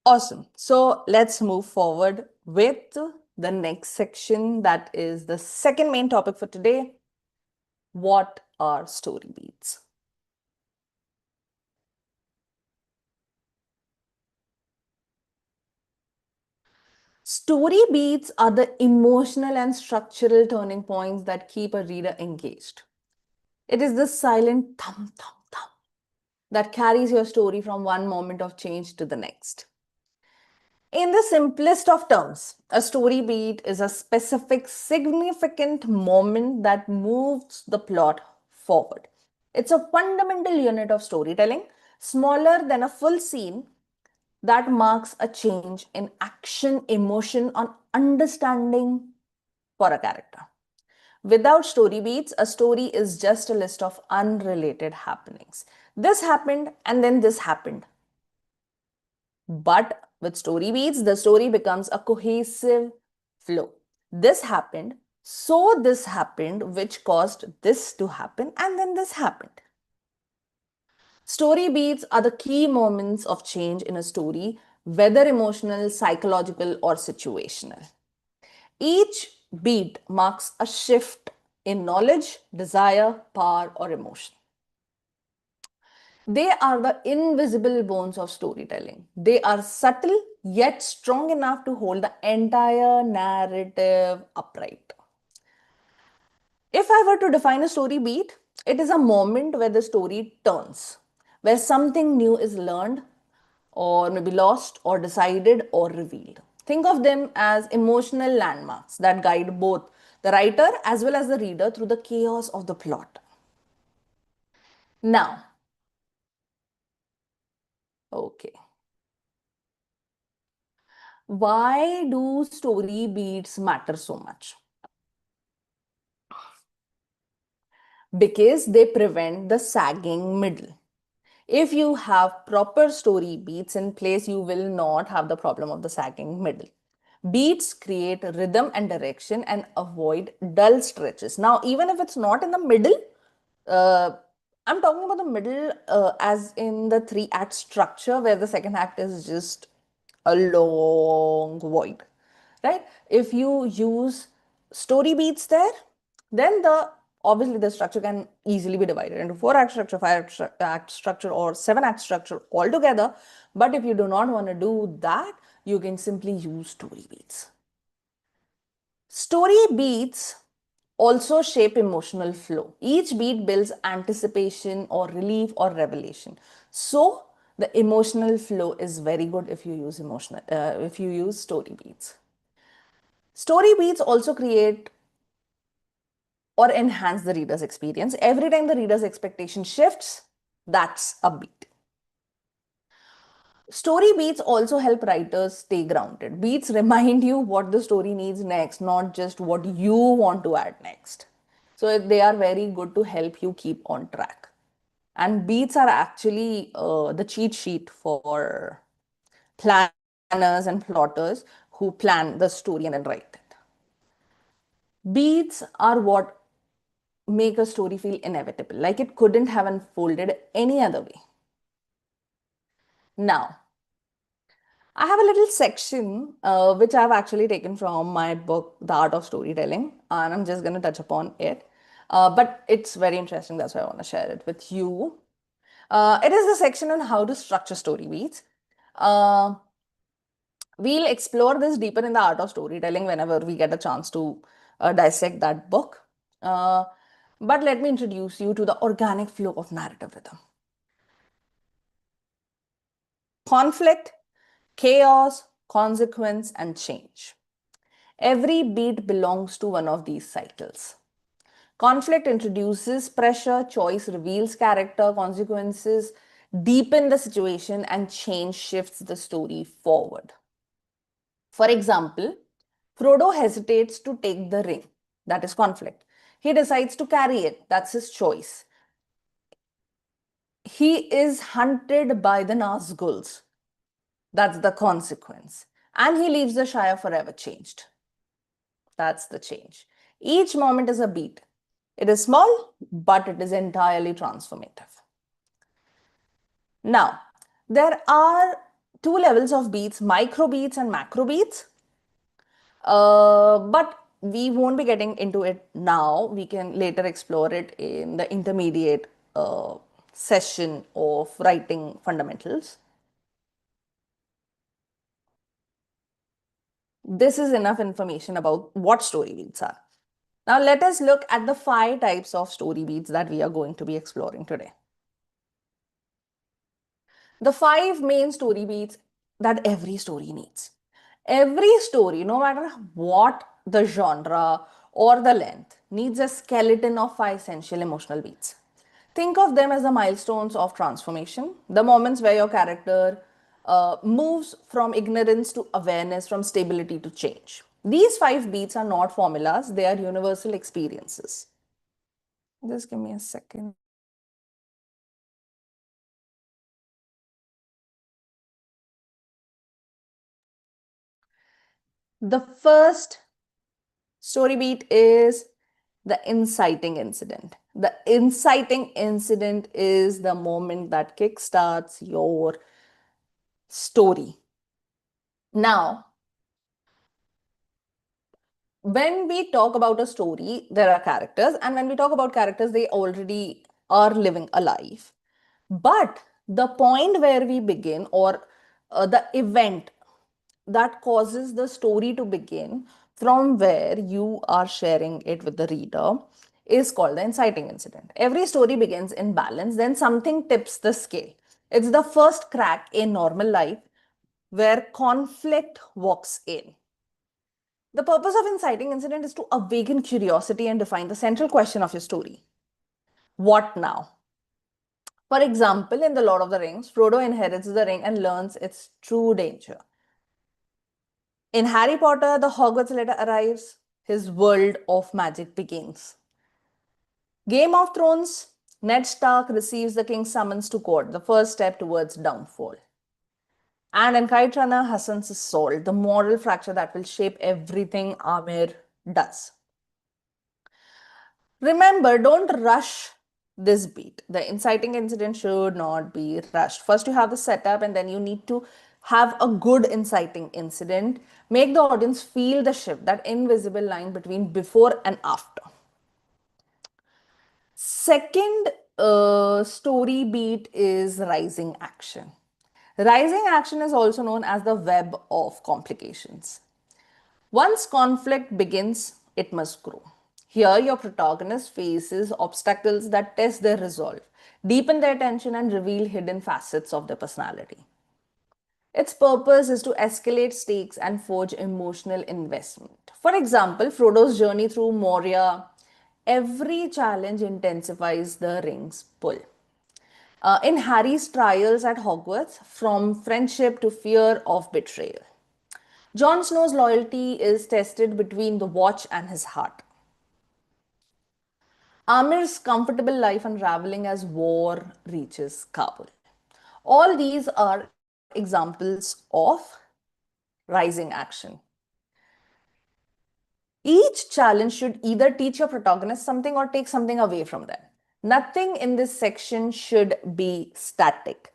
A: Awesome. So let's move forward with the next section. That is the second main topic for today. What are story beats? Story beats are the emotional and structural turning points that keep a reader engaged. It is the silent thump, thump, thump that carries your story from one moment of change to the next. In the simplest of terms, a story beat is a specific, significant moment that moves the plot forward. It's a fundamental unit of storytelling, smaller than a full scene, that marks a change in action, emotion, or understanding for a character. Without story beats, a story is just a list of unrelated happenings. This happened and then this happened. But with story beats, the story becomes a cohesive flow. This happened, So this happened, which caused this to happen, and then this happened. Story beats are the key moments of change in a story, whether emotional, psychological, or situational. Each beat marks a shift in knowledge, desire, power, or emotion. They are the invisible bones of storytelling. They are subtle yet strong enough to hold the entire narrative upright. If I were to define a story beat, it is a moment where the story turns, where something new is learned, or maybe lost, or decided, or revealed. Think of them as emotional landmarks that guide both the writer as well as the reader through the chaos of the plot. Now, okay, why do story beats matter so much? Because they prevent the sagging middle. If you have proper story beats in place, you will not have the problem of the sagging middle. Beats create rhythm and direction and avoid dull stretches. Now, even if it's not in the middle, uh, I'm talking about the middle as in the three-act structure where the second act is just a long void, right? If you use story beats there, then obviously the structure can easily be divided into four-act structure, five-act structure, or seven-act structure altogether. But if you do not want to do that, you can simply use story beats. Story beats also shape emotional flow. Each beat builds anticipation or relief or revelation. So the emotional flow is very good if you use story beats. Story beats also create or enhance the reader's experience. Every time the reader's expectation shifts, that's a beat. Story beats also help writers stay grounded. Beats remind you what the story needs next, not just what you want to add next. So they are very good to help you keep on track. And beats are actually the cheat sheet for planners and plotters who plan the story and then write it. Beats are what make a story feel inevitable, like it couldn't have unfolded any other way. Now, I have a little section which I've actually taken from my book, The Art of Storytelling, and I'm just going to touch upon it. But it's very interesting, that's why I want to share it with you. It is the section on how to structure story beats. Uh, we'll explore this deeper in the art of storytelling whenever we get a chance to dissect that book. Uh, but let me introduce you to the organic flow of narrative rhythm. Conflict, chaos, consequence, and change. Every beat belongs to one of these cycles. Conflict introduces pressure, choice reveals character, consequences deepen the situation, and change shifts the story forward. For example, Frodo hesitates to take the ring. That is conflict. He decides to carry it. That's his choice. He is hunted by the Nazguls. That's the consequence. And he leaves the Shire forever changed. That's the change. Each moment is a beat. It is small, but it is entirely transformative. Now, there are two levels of beats, micro beats and macro beats. But we won't be getting into it now. We can later explore it in the intermediate session of writing fundamentals. This is enough information about what story beats are. Now, let us look at the 5 types of story beats that we are going to be exploring today. The 5 main story beats that every story needs. Every story, no matter what the genre or the length, needs a skeleton of 5 essential emotional beats. Think of them as the milestones of transformation, the moments where your character moves from ignorance to awareness, from stability to change. These 5 beats are not formulas, they are universal experiences. Just give me a second. The first Story beat is the inciting incident. The inciting incident is the moment that kickstarts your story. Now, when we talk about a story, there are characters, and when we talk about characters, they already are living a life. But the point where we begin, or the event that causes the story to begin from where you are sharing it with the reader, is called the inciting incident. Every story begins in balance, then something tips the scale. It's the first crack in normal life where conflict walks in. The purpose of inciting incident is to awaken curiosity and define the central question of your story. What now? For example, in The Lord of the Rings, Frodo inherits the ring and learns its true danger. In Harry Potter, the Hogwarts letter arrives, his world of magic begins. Game of Thrones, Ned Stark receives the king's summons to court, the first step towards downfall. And in Kite Runner, Hassan's soul, the moral fracture that will shape everything Amir does. Remember, don't rush this beat. The inciting incident should not be rushed. First, you have the setup, and then you need to have a good inciting incident. Make the audience feel the shift, that invisible line between before and after. Second story beat is rising action. Rising action is also known as the web of complications. Once conflict begins, it must grow. Here, your protagonist faces obstacles that test their resolve, deepen their tension, and reveal hidden facets of their personality. Its purpose is to escalate stakes and forge emotional investment. For example, Frodo's journey through Moria, every challenge intensifies the ring's pull. In Harry's trials at Hogwarts, from friendship to fear of betrayal. Jon Snow's loyalty is tested between the watch and his heart. Amir's comfortable life unraveling as war reaches Kabul. All these are examples of rising action. Each challenge should either teach your protagonist something or take something away from them. Nothing in this section should be static.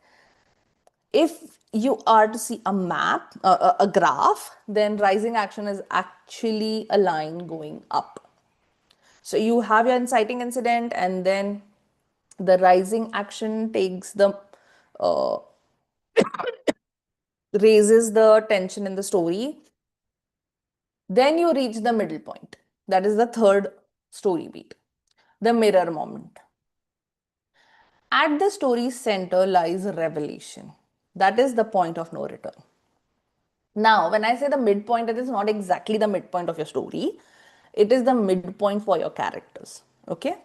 A: If you are to see a map, a graph, then rising action is actually a line going up. So you have your inciting incident, and then the rising action takes the uh, raises the tension in the story. Then you reach the middle point. That is the third story beat, the mirror moment. At the story's center lies revelation. That is the point of no return. Now, when I say the midpoint, it is not exactly the midpoint of your story. It is the midpoint for your characters. Okay?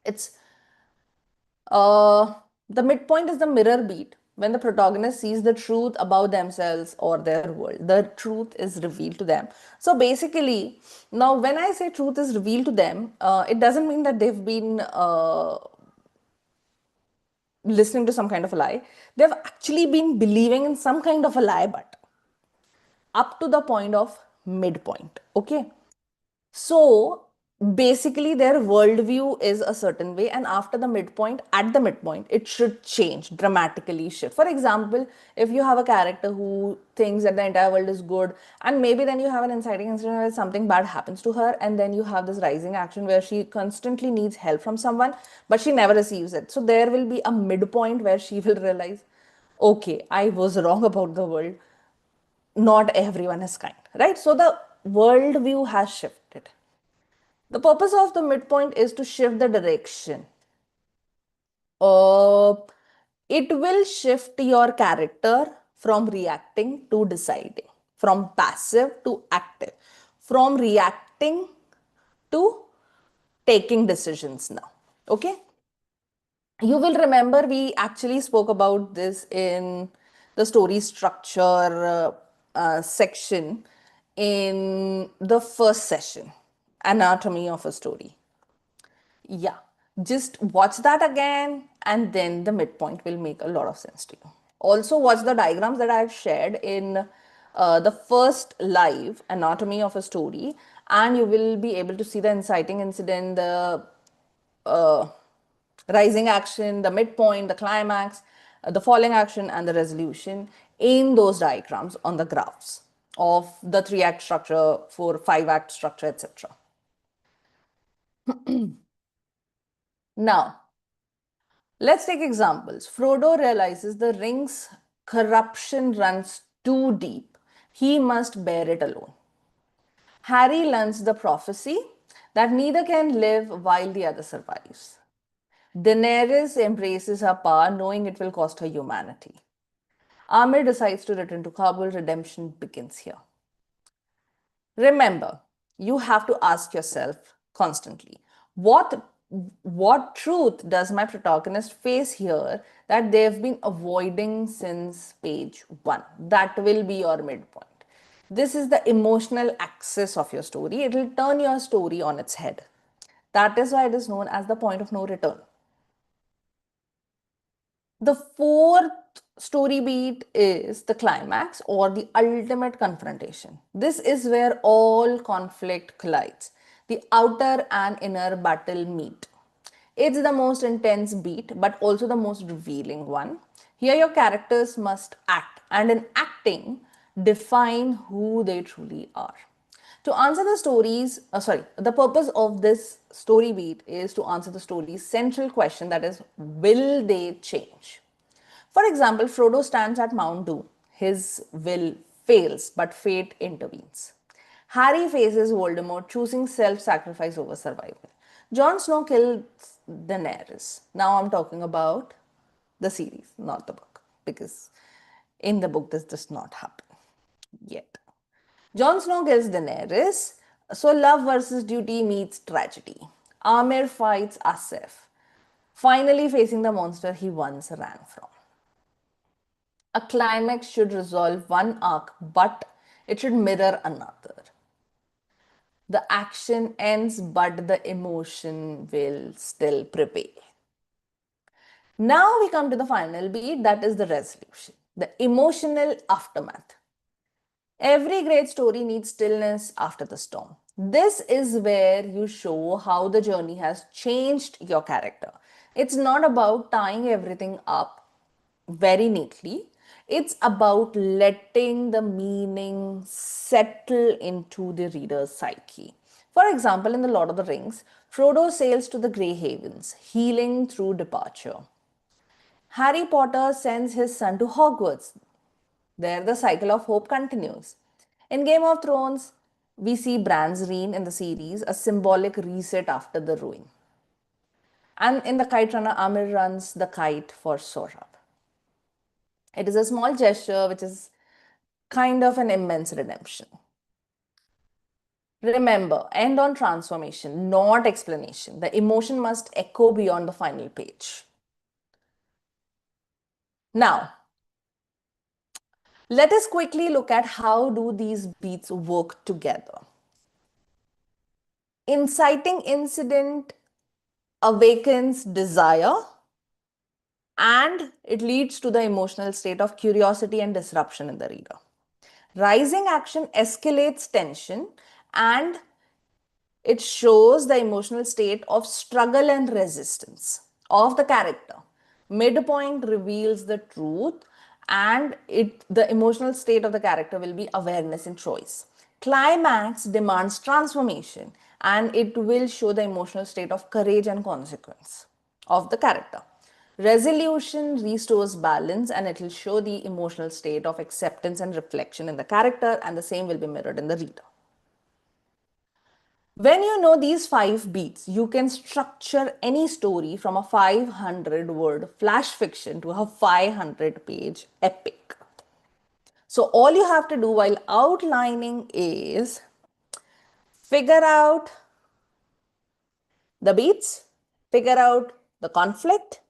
A: It's the midpoint is the mirror beat when the protagonist sees the truth about themselves or their world. The truth is revealed to them. So basically, now when I say truth is revealed to them, it doesn't mean that they've been listening to some kind of a lie. They've actually been believing in some kind of a lie, but up to the point of midpoint. Okay. So basically, their worldview is a certain way, and after the midpoint, at the midpoint, it should change, dramatically shift. For example, if you have a character who thinks that the entire world is good, and maybe then you have an inciting incident where something bad happens to her, and then you have this rising action where she constantly needs help from someone, but she never receives it. So there will be a midpoint where she will realize, okay, I was wrong about the world. Not everyone is kind, right? So the worldview has shifted. The purpose of the midpoint is to shift the direction. Uh, it will shift your character from reacting to deciding, from passive to active, from reacting to taking decisions now. Okay? You will remember we actually spoke about this in the story structure section in the first session, Anatomy of a Story. Yeah, just watch that again, and then the midpoint will make a lot of sense to you. Also, watch the diagrams that I've shared in the first live Anatomy of a Story, and you will be able to see the inciting incident, the uh, rising action, the midpoint, the climax, the falling action, and the resolution in those diagrams on the graphs of the 3-act structure, 5-act structure, etc. Now, let's take examples. Frodo realizes the ring's corruption runs too deep. He must bear it alone. Harry learns the prophecy that neither can live while the other survives. Daenerys embraces her power, knowing it will cost her humanity. Amir decides to return to Kabul. Redemption begins here. Remember, you have to ask yourself constantly, what truth does my protagonist face here that they've been avoiding since page 1? That will be your midpoint. This is the emotional axis of your story. It will turn your story on its head. That is why it is known as the point of no return. The fourth story beat is the climax or the ultimate confrontation. This is where all conflict collides. The outer and inner battle meet. It's the most intense beat, but also the most revealing one. Here, your characters must act, and in acting, define who they truly are. To answer the the purpose of this story beat is to answer the story's central question, that is, will they change? For example, Frodo stands at Mount Doom. His will fails, but fate intervenes. Harry faces Voldemort, choosing self sacrifice over survival. Jon Snow kills Daenerys. Now I'm talking about the series, not the book, because in the book this does not happen yet. Jon Snow kills Daenerys, so love versus duty meets tragedy. Amir fights Asif, finally facing the monster he once ran from. A climax should resolve one arc, but it should mirror another. The action ends, but the emotion will still prevail. Now we come to the final beat, that is the resolution, the emotional aftermath. Every great story needs stillness after the storm. This is where you show how the journey has changed your character. It's not about tying everything up very neatly. It's about letting the meaning settle into the reader's psyche. For example, in The Lord of the Rings, Frodo sails to the Grey Havens, healing through departure. Harry Potter sends his son to Hogwarts. There, the cycle of hope continues. In Game of Thrones, we see Bran's reign in the series, a symbolic reset after the ruin. And in The Kite Runner, Amir runs the kite for Sorab. It is a small gesture which is kind of an immense redemption. Remember, end on transformation, not explanation. The emotion must echo beyond the final page. Now, let us quickly look at how do these beats work together. Inciting incident awakens desire and it leads to the emotional state of curiosity and disruption in the reader. Rising action escalates tension and it shows the emotional state of struggle and resistance of the character. Midpoint reveals the truth and the emotional state of the character will be awareness and choice. Climax demands transformation and it will show the emotional state of courage and consequence of the character. Resolution restores balance and it will show the emotional state of acceptance and reflection in the character, and the same will be mirrored in the reader. When you know these 5 beats, you can structure any story from a 500-word flash fiction to a 500-page epic. So all you have to do while outlining is figure out the beats, figure out the conflict,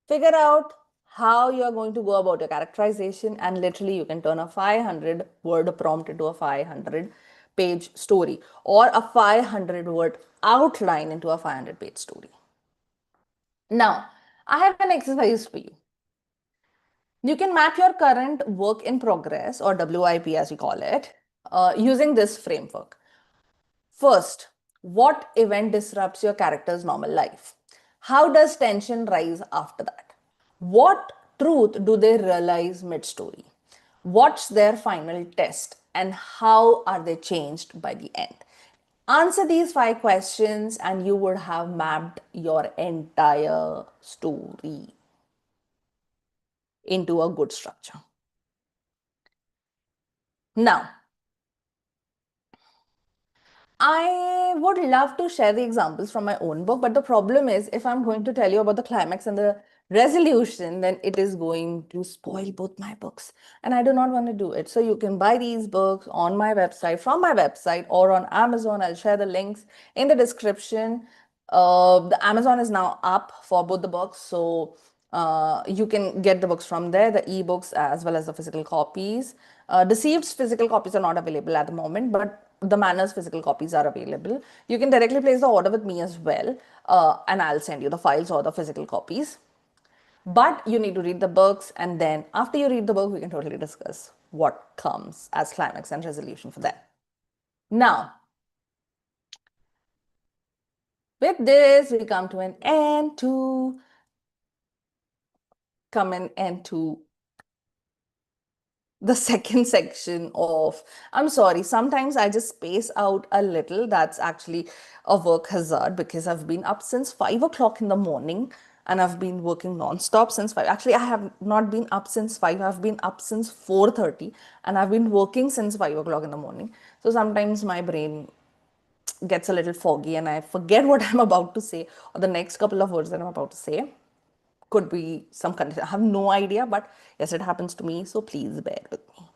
A: figure out how you are going to go about your characterization, and literally you can turn a 500-word prompt into a 500-page story or a 500-word outline into a 500-page story. Now, I have an exercise for you. You can map your current work in progress, or WIP as we call it, using this framework. First, what event disrupts your character's normal life? How does tension rise after that? What truth do they realize mid story? What's their final test? And how are they changed by the end? Answer these 5 questions, and you would have mapped your entire story into a good structure. Now, I would love to share the examples from my own book, but the problem is if I'm going to tell you about the climax and the resolution, then it is going to spoil both my books. And I do not want to do it. So you can buy these books on my website, from my website, or on Amazon. I'll share the links in the description. The Amazon is now up for both the books. So you can get the books from there, the ebooks as well as the physical copies. Deceived's physical copies are not available at the moment, but the Manners physical copies are available. You can directly place the order with me as well, and I'll send you the files or the physical copies. But you need to read the books, and then after you read the book, we can totally discuss what comes as climax and resolution for them. Now, with this, we come to an end to the second section of, I'm sorry, sometimes I just space out a little. That's actually a work hazard because I've been up since 5 o'clock in the morning and I've been working non-stop since 5. Actually, I have not been up since 5. I've been up since 4:30 and I've been working since 5 o'clock in the morning. So sometimes my brain gets a little foggy and I forget what I'm about to say or the next couple of words that I'm about to say. Could be some condition. I have no idea, but yes, it happens to me. So please bear with me.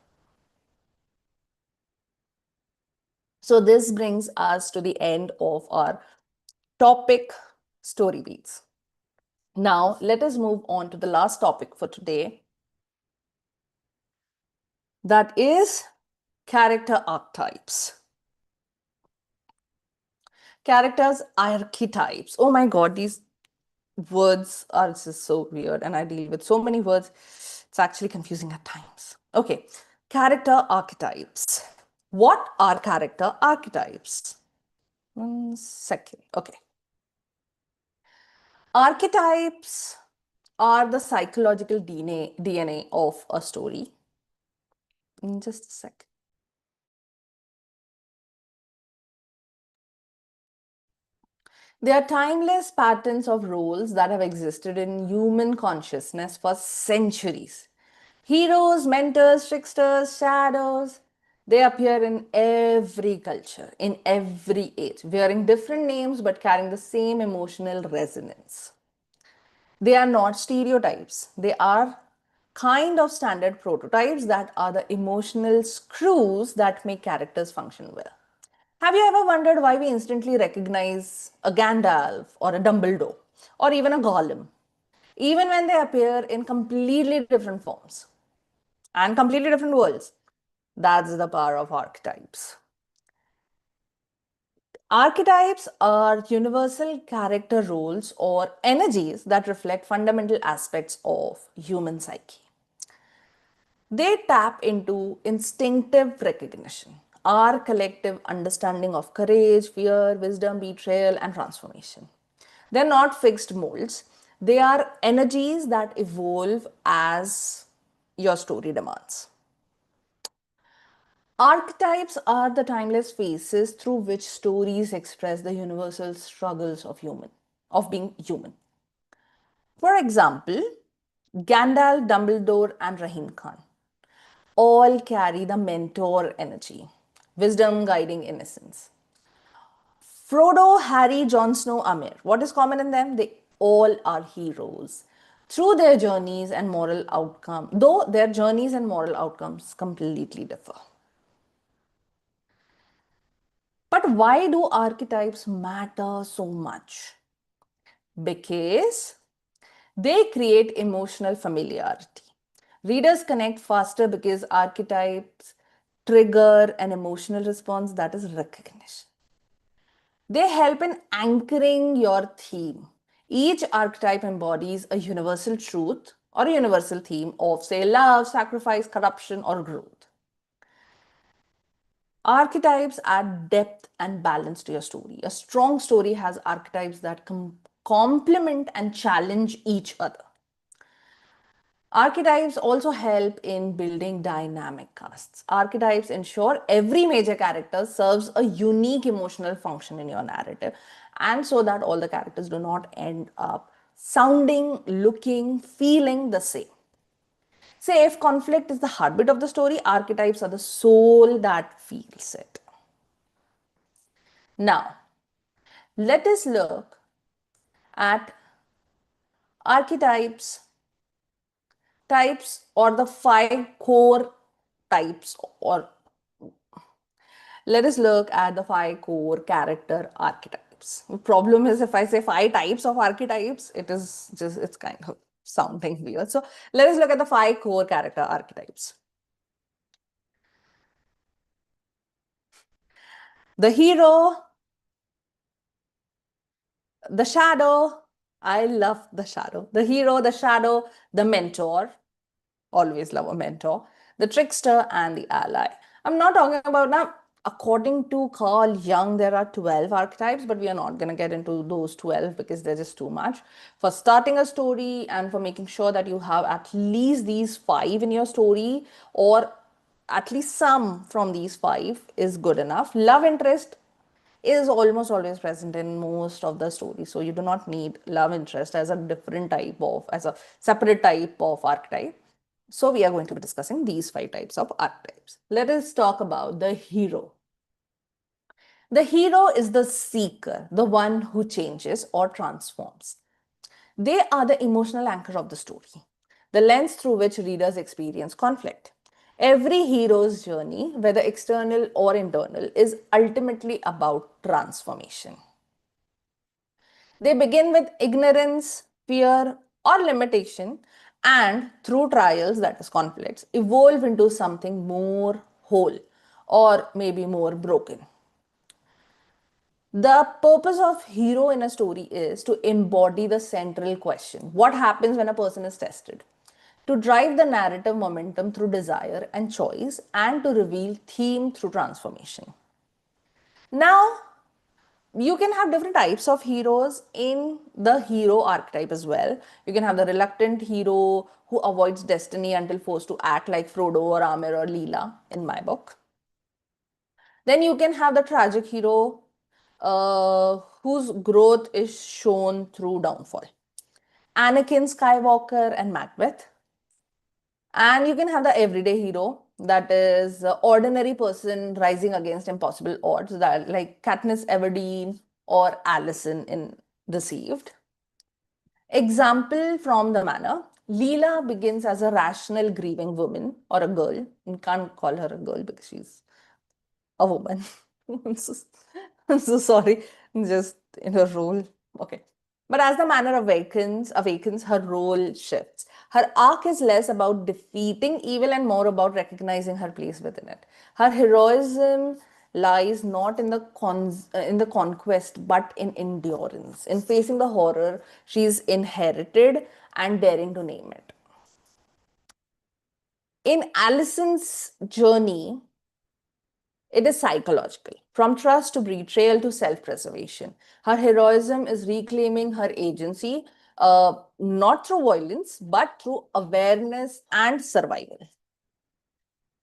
A: So this brings us to the end of our topic, story beats. Now let us move on to the last topic for today. That is character archetypes. Characters archetypes. Oh my God, these words are just so weird and I deal with so many words. It's actually confusing at times. Okay, character archetypes. What are character archetypes? 1 second. Okay. Archetypes are the psychological DNA of a story. In just a sec. They are timeless patterns of roles that have existed in human consciousness for centuries. Heroes, mentors, tricksters, shadows, they appear in every culture, in every age, wearing different names but carrying the same emotional resonance. They are not stereotypes. They are kind of standard prototypes that are the emotional screws that make characters function well. Have you ever wondered why we instantly recognize a Gandalf or a Dumbledore or even a Gollum, even when they appear in completely different forms and completely different worlds? That's the power of archetypes. Archetypes are universal character roles or energies that reflect fundamental aspects of human psyche. They tap into instinctive recognition, our collective understanding of courage, fear, wisdom, betrayal, and transformation. They're not fixed molds, they are energies that evolve as your story demands. Archetypes are the timeless faces through which stories express the universal struggles of being human. For example, Gandalf, Dumbledore, and Rahim Khan all carry the mentor energy, wisdom guiding innocence. Frodo, Harry, Jon Snow, Amir. What is common in them? They all are heroes. Through their journeys and moral outcome, though their journeys and moral outcomes completely differ. But why do archetypes matter so much? Because they create emotional familiarity. Readers connect faster because archetypes trigger an emotional response that is recognition. They help in anchoring your theme. Each archetype embodies a universal truth or a universal theme of, say, love, sacrifice, corruption, or growth. Archetypes add depth and balance to your story. A strong story has archetypes that complement and challenge each other. Archetypes also help in building dynamic casts. Archetypes ensure every major character serves a unique emotional function in your narrative, and so that all the characters do not end up sounding, looking, feeling the same. Say, if conflict is the heartbeat of the story, archetypes are the soul that feels it. Now, let us look at archetypes, types, or the five core types, or let us look at the five core character archetypes. The problem is, if I say five types of archetypes, it's kind of sounding weird. So let us look at the five core character archetypes. The hero, the shadow. I love the shadow. The hero, the shadow, the mentor. Always love a mentor. The trickster and the ally. I'm not talking about now. According to Carl Jung, there are 12 archetypes, but we are not going to get into those 12 because they're just too much. For starting a story and for making sure that you have at least these five in your story, or at least some from these five, is good enough. Love interest is almost always present in most of the stories. So you do not need love interest as a different type of, as a separate type of archetype. So we are going to be discussing these five types of archetypes. Let us talk about the hero. The hero is the seeker, the one who changes or transforms. They are the emotional anchor of the story, the lens through which readers experience conflict. Every hero's journey, whether external or internal, is ultimately about transformation. They begin with ignorance, fear, or limitation, and through trials, that is conflicts, evolve into something more whole or maybe more broken. The purpose of hero in a story is to embody the central question: what happens when a person is tested? To drive the narrative momentum through desire and choice, and to reveal theme through transformation. Now, you can have different types of heroes in the hero archetype as well. You can have the reluctant hero who avoids destiny until forced to act, like Frodo or Amir or Leela in my book. Then you can have the tragic hero whose growth is shown through downfall. Anakin Skywalker and Macbeth. And you can have the everyday hero, that is the ordinary person rising against impossible odds, that like Katniss Everdeen or Allison in Deceived. Example from the manor. Leela begins as a rational grieving woman or a girl. You can't call her a girl because she's a woman. I'm so, I'm so sorry. Just in her role. Okay. But as the manner awakens, her role shifts. Her arc is less about defeating evil and more about recognizing her place within it. Her heroism lies not in in the conquest, but in endurance, in facing the horror she's inherited and daring to name it. In Allison's journey, it is psychological, from trust to betrayal to self preservation. Her heroism is reclaiming her agency, not through violence, but through awareness and survival.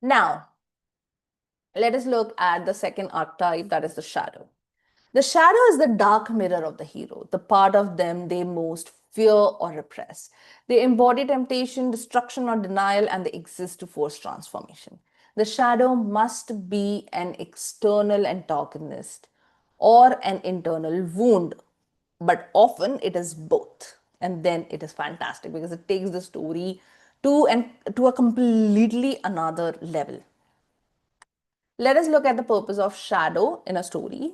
A: Now, let us look at the second archetype, that is the shadow. The shadow is the dark mirror of the hero, the part of them they most fear or repress. They embody temptation, destruction, or denial, and they exist to force transformation. The shadow must be an external antagonist or an internal wound, but often it is both. And then it is fantastic because it takes the story to a completely another level. Let us look at the purpose of shadow in a story.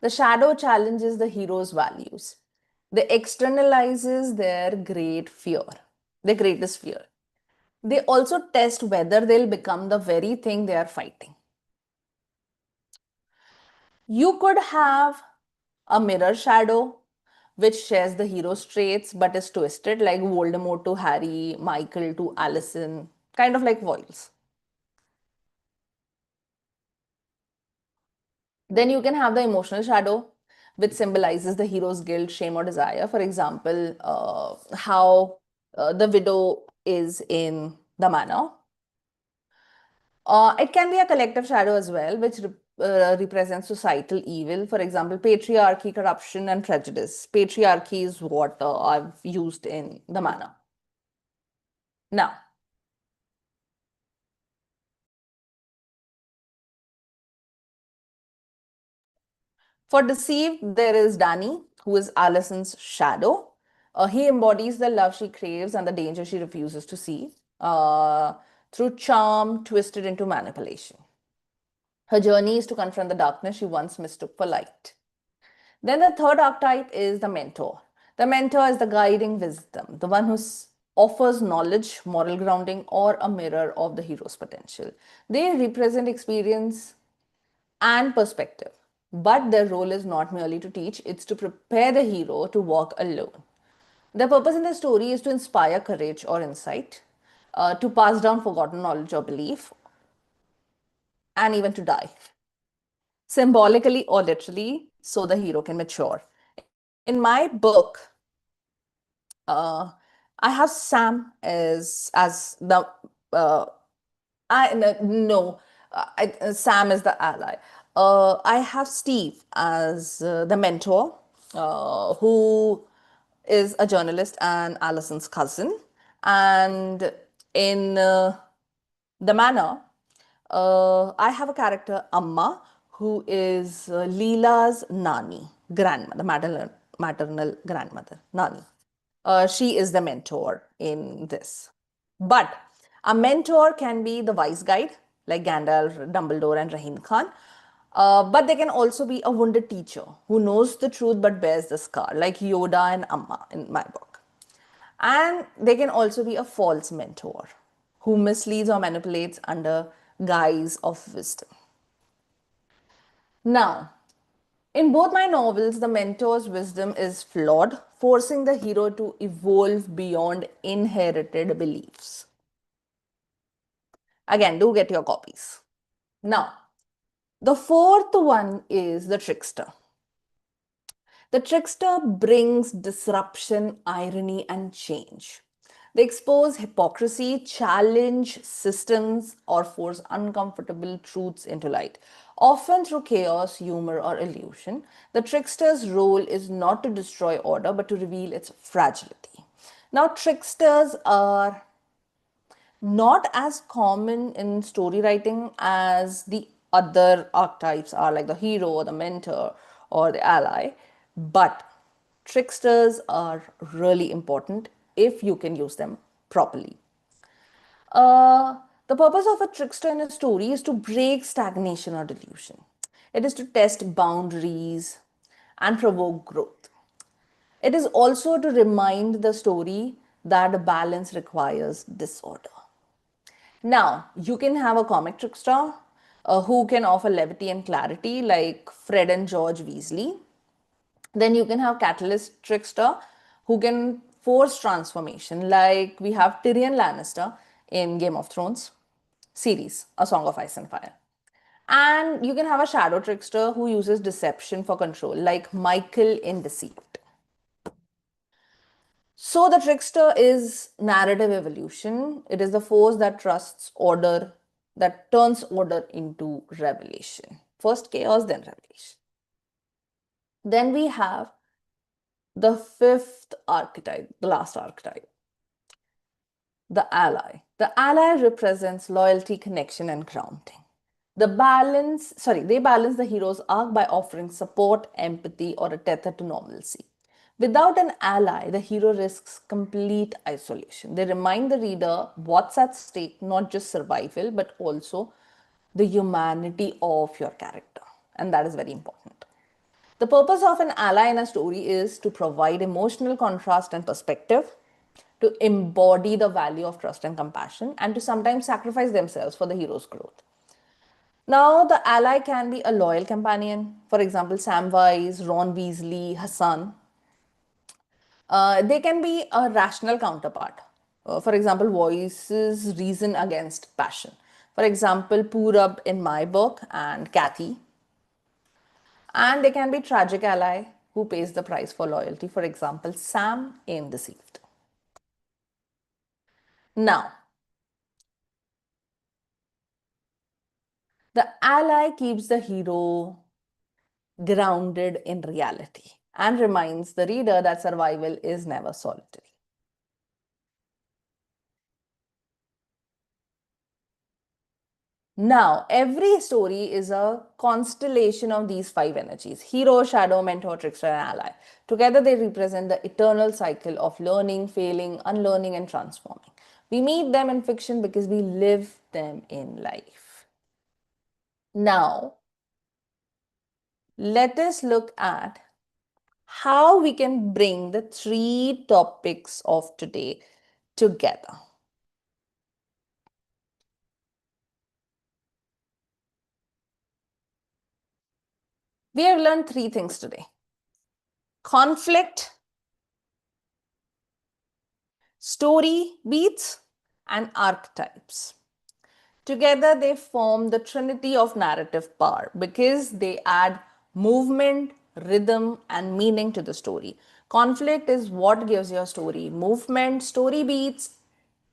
A: The shadow challenges the hero's values. They externalizes their greatest fear. They also test whether they'll become the very thing they are fighting. You could have a mirror shadow, which shares the hero's traits but is twisted, like Voldemort to Harry, Michael to Allison. kind of like voiles. Then you can have the emotional shadow, which symbolizes the hero's guilt, shame, or desire. For example, how the widow is in the manor. It can be a collective shadow as well, which represents societal evil. For example, patriarchy, corruption, and prejudice. Patriarchy is what I've used in the manor. Now, for deceived, there is Danny, who is Allison's shadow. He embodies the love she craves and the danger she refuses to see through charm twisted into manipulation. Her journey is to confront the darkness she once mistook for light. Then the third archetype is the mentor. The mentor is the guiding wisdom, the one who offers knowledge, moral grounding, or a mirror of the hero's potential. They represent experience and perspective. But their role is not merely to teach, it's to prepare the hero to walk alone. Their purpose in the story is to inspire courage or insight, to pass down forgotten knowledge or belief, and even to die, symbolically or literally, so the hero can mature. In my book, uh, I have Sam as the I no, Sam is the ally. I have Steve as the mentor, who is a journalist and Allison's cousin. And in the manor, I have a character Amma, who is Leela's nani, grandmother, maternal grandmother, nani. She is the mentor in this. But a mentor can be the wise guide, like Gandalf, Dumbledore, and Rahim Khan. But they can also be a wounded teacher who knows the truth but bears the scar, like Yoda and Amma in my book. And they can also be a false mentor who misleads or manipulates under guise of wisdom. Now, in both my novels, the mentor's wisdom is flawed, forcing the hero to evolve beyond inherited beliefs. Again, do get your copies. Now, the fourth one is the trickster. The trickster brings disruption, irony, and change. They expose hypocrisy, challenge systems, or force uncomfortable truths into light. Often through chaos, humor, or illusion, the trickster's role is not to destroy order but to reveal its fragility. Now, tricksters are not as common in story writing as the other archetypes are, like the hero or the mentor or the ally, but tricksters are really important if you can use them properly. The purpose of a trickster in a story is to break stagnation or delusion. It is to test boundaries and provoke growth. It is also to remind the story that balance requires disorder. Now, you can have a comic trickster who can offer levity and clarity, like Fred and George Weasley. Then you can have catalyst trickster who can force transformation, like we have Tyrion Lannister in Game of Thrones series, A Song of Ice and Fire. And you can have a shadow trickster who uses deception for control, like Michael in Deceived. So the trickster is narrative evolution. It is the force that trusts order, that turns order into revelation. First chaos, then revelation. Then we have the fifth archetype, the last archetype, the ally. The ally represents loyalty, connection, and grounding. They balance the hero's arc by offering support, empathy, or a tether to normalcy. Without an ally, the hero risks complete isolation. They remind the reader what's at stake, not just survival, but also the humanity of your character. And that is very important. The purpose of an ally in a story is to provide emotional contrast and perspective, to embody the value of trust and compassion, and to sometimes sacrifice themselves for the hero's growth. Now, the ally can be a loyal companion, for example, Samwise, Ron Weasley, Hassan. They can be a rational counterpart, For example, voices reason against passion. For example, Purab in my book and Kathy. And they can be tragic ally who pays the price for loyalty. For example, Sam in Deceived. Now, the ally keeps the hero grounded in reality and reminds the reader that survival is never solitary. Now, every story is a constellation of these five energies: hero, shadow, mentor, trickster, and ally. Together, they represent the eternal cycle of learning, failing, unlearning, and transforming. We meet them in fiction because we live them in life. Now, let us look at how we can bring the three topics of today together. We have learned three things today: conflict, story beats, and archetypes. Together, they form the trinity of narrative power because they add movement, rhythm, and meaning to the story. Conflict is what gives your story movement, story beats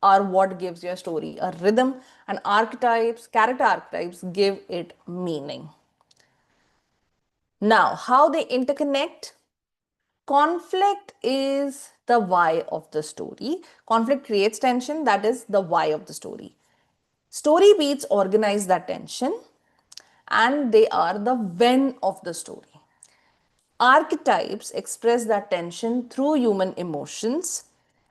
A: are what gives your story a rhythm, and archetypes, character archetypes, give it meaning. Now, how they interconnect? Conflict is the why of the story. Conflict creates tension, that is the why of the story. Story beats organize that tension and they are the when of the story. Archetypes express that tension through human emotions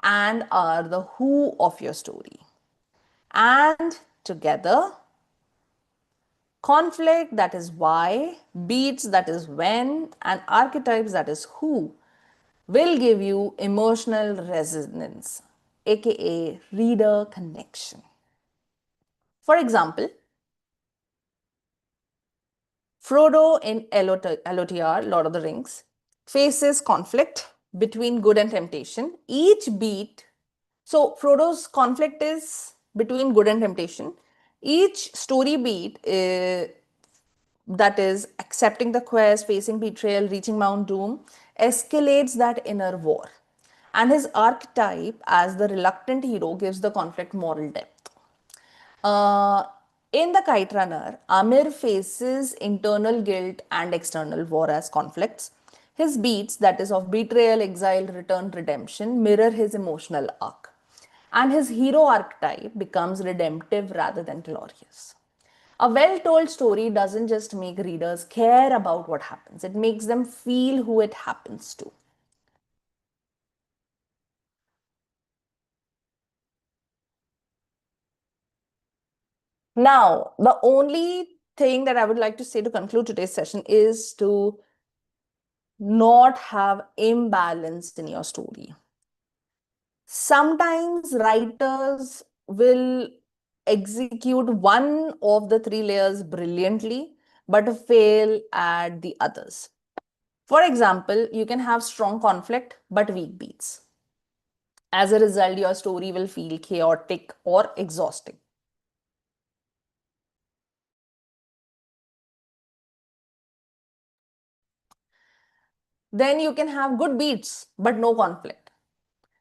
A: and are the who of your story. And together, conflict, that is why, beats, that is when, and archetypes, that is who, will give you emotional resonance, aka reader connection. For example, Frodo in LOTR, Lord of the Rings, faces conflict between good and temptation. Each beat, so Frodo's conflict is between good and temptation. Each story beat, that is accepting the quest, facing betrayal, reaching Mount Doom, escalates that inner war. And his archetype as the reluctant hero gives the conflict moral depth. Uh, in The Kite Runner, Amir faces internal guilt and external war as conflicts. His beats, that is of betrayal, exile, return, redemption, mirror his emotional arc. And his hero archetype becomes redemptive rather than glorious. A well told story doesn't just make readers care about what happens, it makes them feel who it happens to. Now, the only thing that I would like to say to conclude today's session is to not have imbalance in your story. Sometimes writers will execute one of the three layers brilliantly, but fail at the others. For example, you can have strong conflict but weak beats. As a result, your story will feel chaotic or exhausting. Then you can have good beats but no conflict.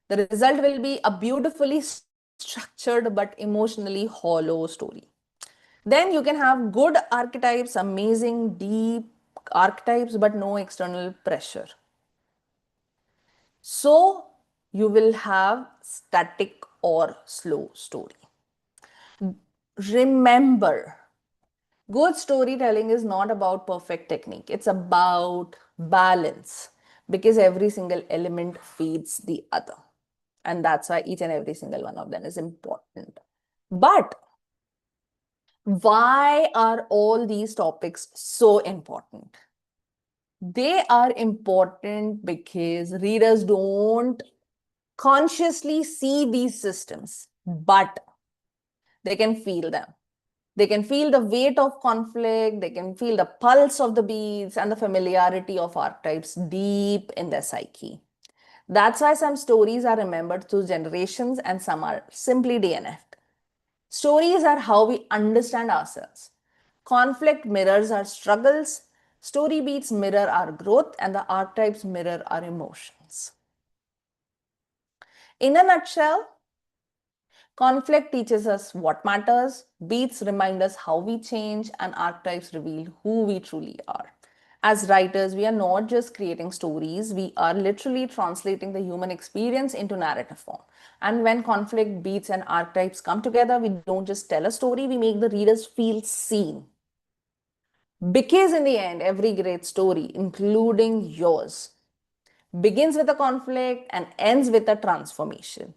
A: The result will be a beautifully structured but emotionally hollow story. Then you can have good archetypes, amazing, deep archetypes, but no external pressure. So you will have static or slow story. Remember, good storytelling is not about perfect technique. It's about balance because every single element feeds the other. And that's why each and every single one of them is important. But why are all these topics so important? They are important because readers don't consciously see these systems, but they can feel them. They can feel the weight of conflict, they can feel the pulse of the beats and the familiarity of archetypes deep in their psyche. That's why some stories are remembered through generations and some are simply DNF'd. Stories are how we understand ourselves. Conflict mirrors our struggles, story beats mirror our growth, and the archetypes mirror our emotions. In a nutshell, conflict teaches us what matters, beats remind us how we change, and archetypes reveal who we truly are. As writers, we are not just creating stories, we are literally translating the human experience into narrative form. And when conflict, beats, and archetypes come together, we don't just tell a story, we make the readers feel seen. Because in the end, every great story, including yours, begins with a conflict and ends with a transformation.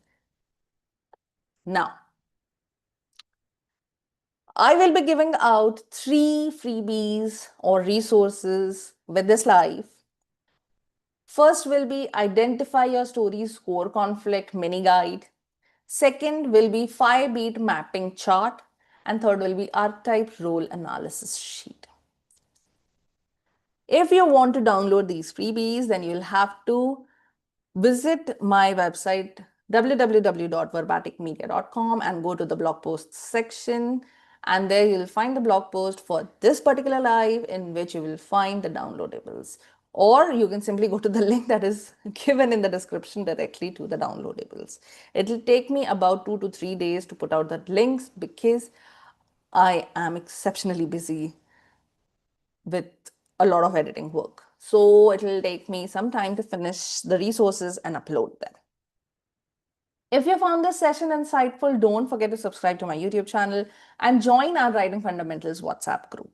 A: Now, I will be giving out 3 freebies or resources with this live. First will be identify your story's core conflict mini guide. Second will be 5-beat mapping chart. And third will be archetype role analysis sheet. If you want to download these freebies, then you'll have to visit my website www.verbatikmedia.com and go to the blog posts section, and there you'll find the blog post for this particular live in which you will find the downloadables, or you can simply go to the link that is given in the description directly to the downloadables. It'll take me about 2 to 3 days to put out the links because I am exceptionally busy with a lot of editing work. So it'll take me some time to finish the resources and upload them. If you found this session insightful, don't forget to subscribe to my YouTube channel and join our Writing Fundamentals WhatsApp group.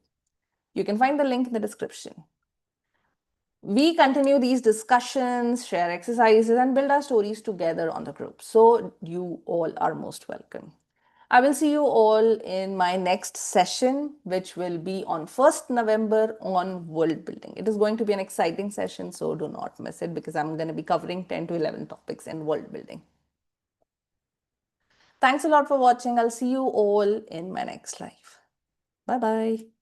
A: You can find the link in the description. We continue these discussions, share exercises, and build our stories together on the group. So you all are most welcome. I will see you all in my next session, which will be on 1st November on world building. It is going to be an exciting session, so do not miss it because I'm going to be covering 10 to 11 topics in world building. Thanks a lot for watching. I'll see you all in my next live. Bye-bye.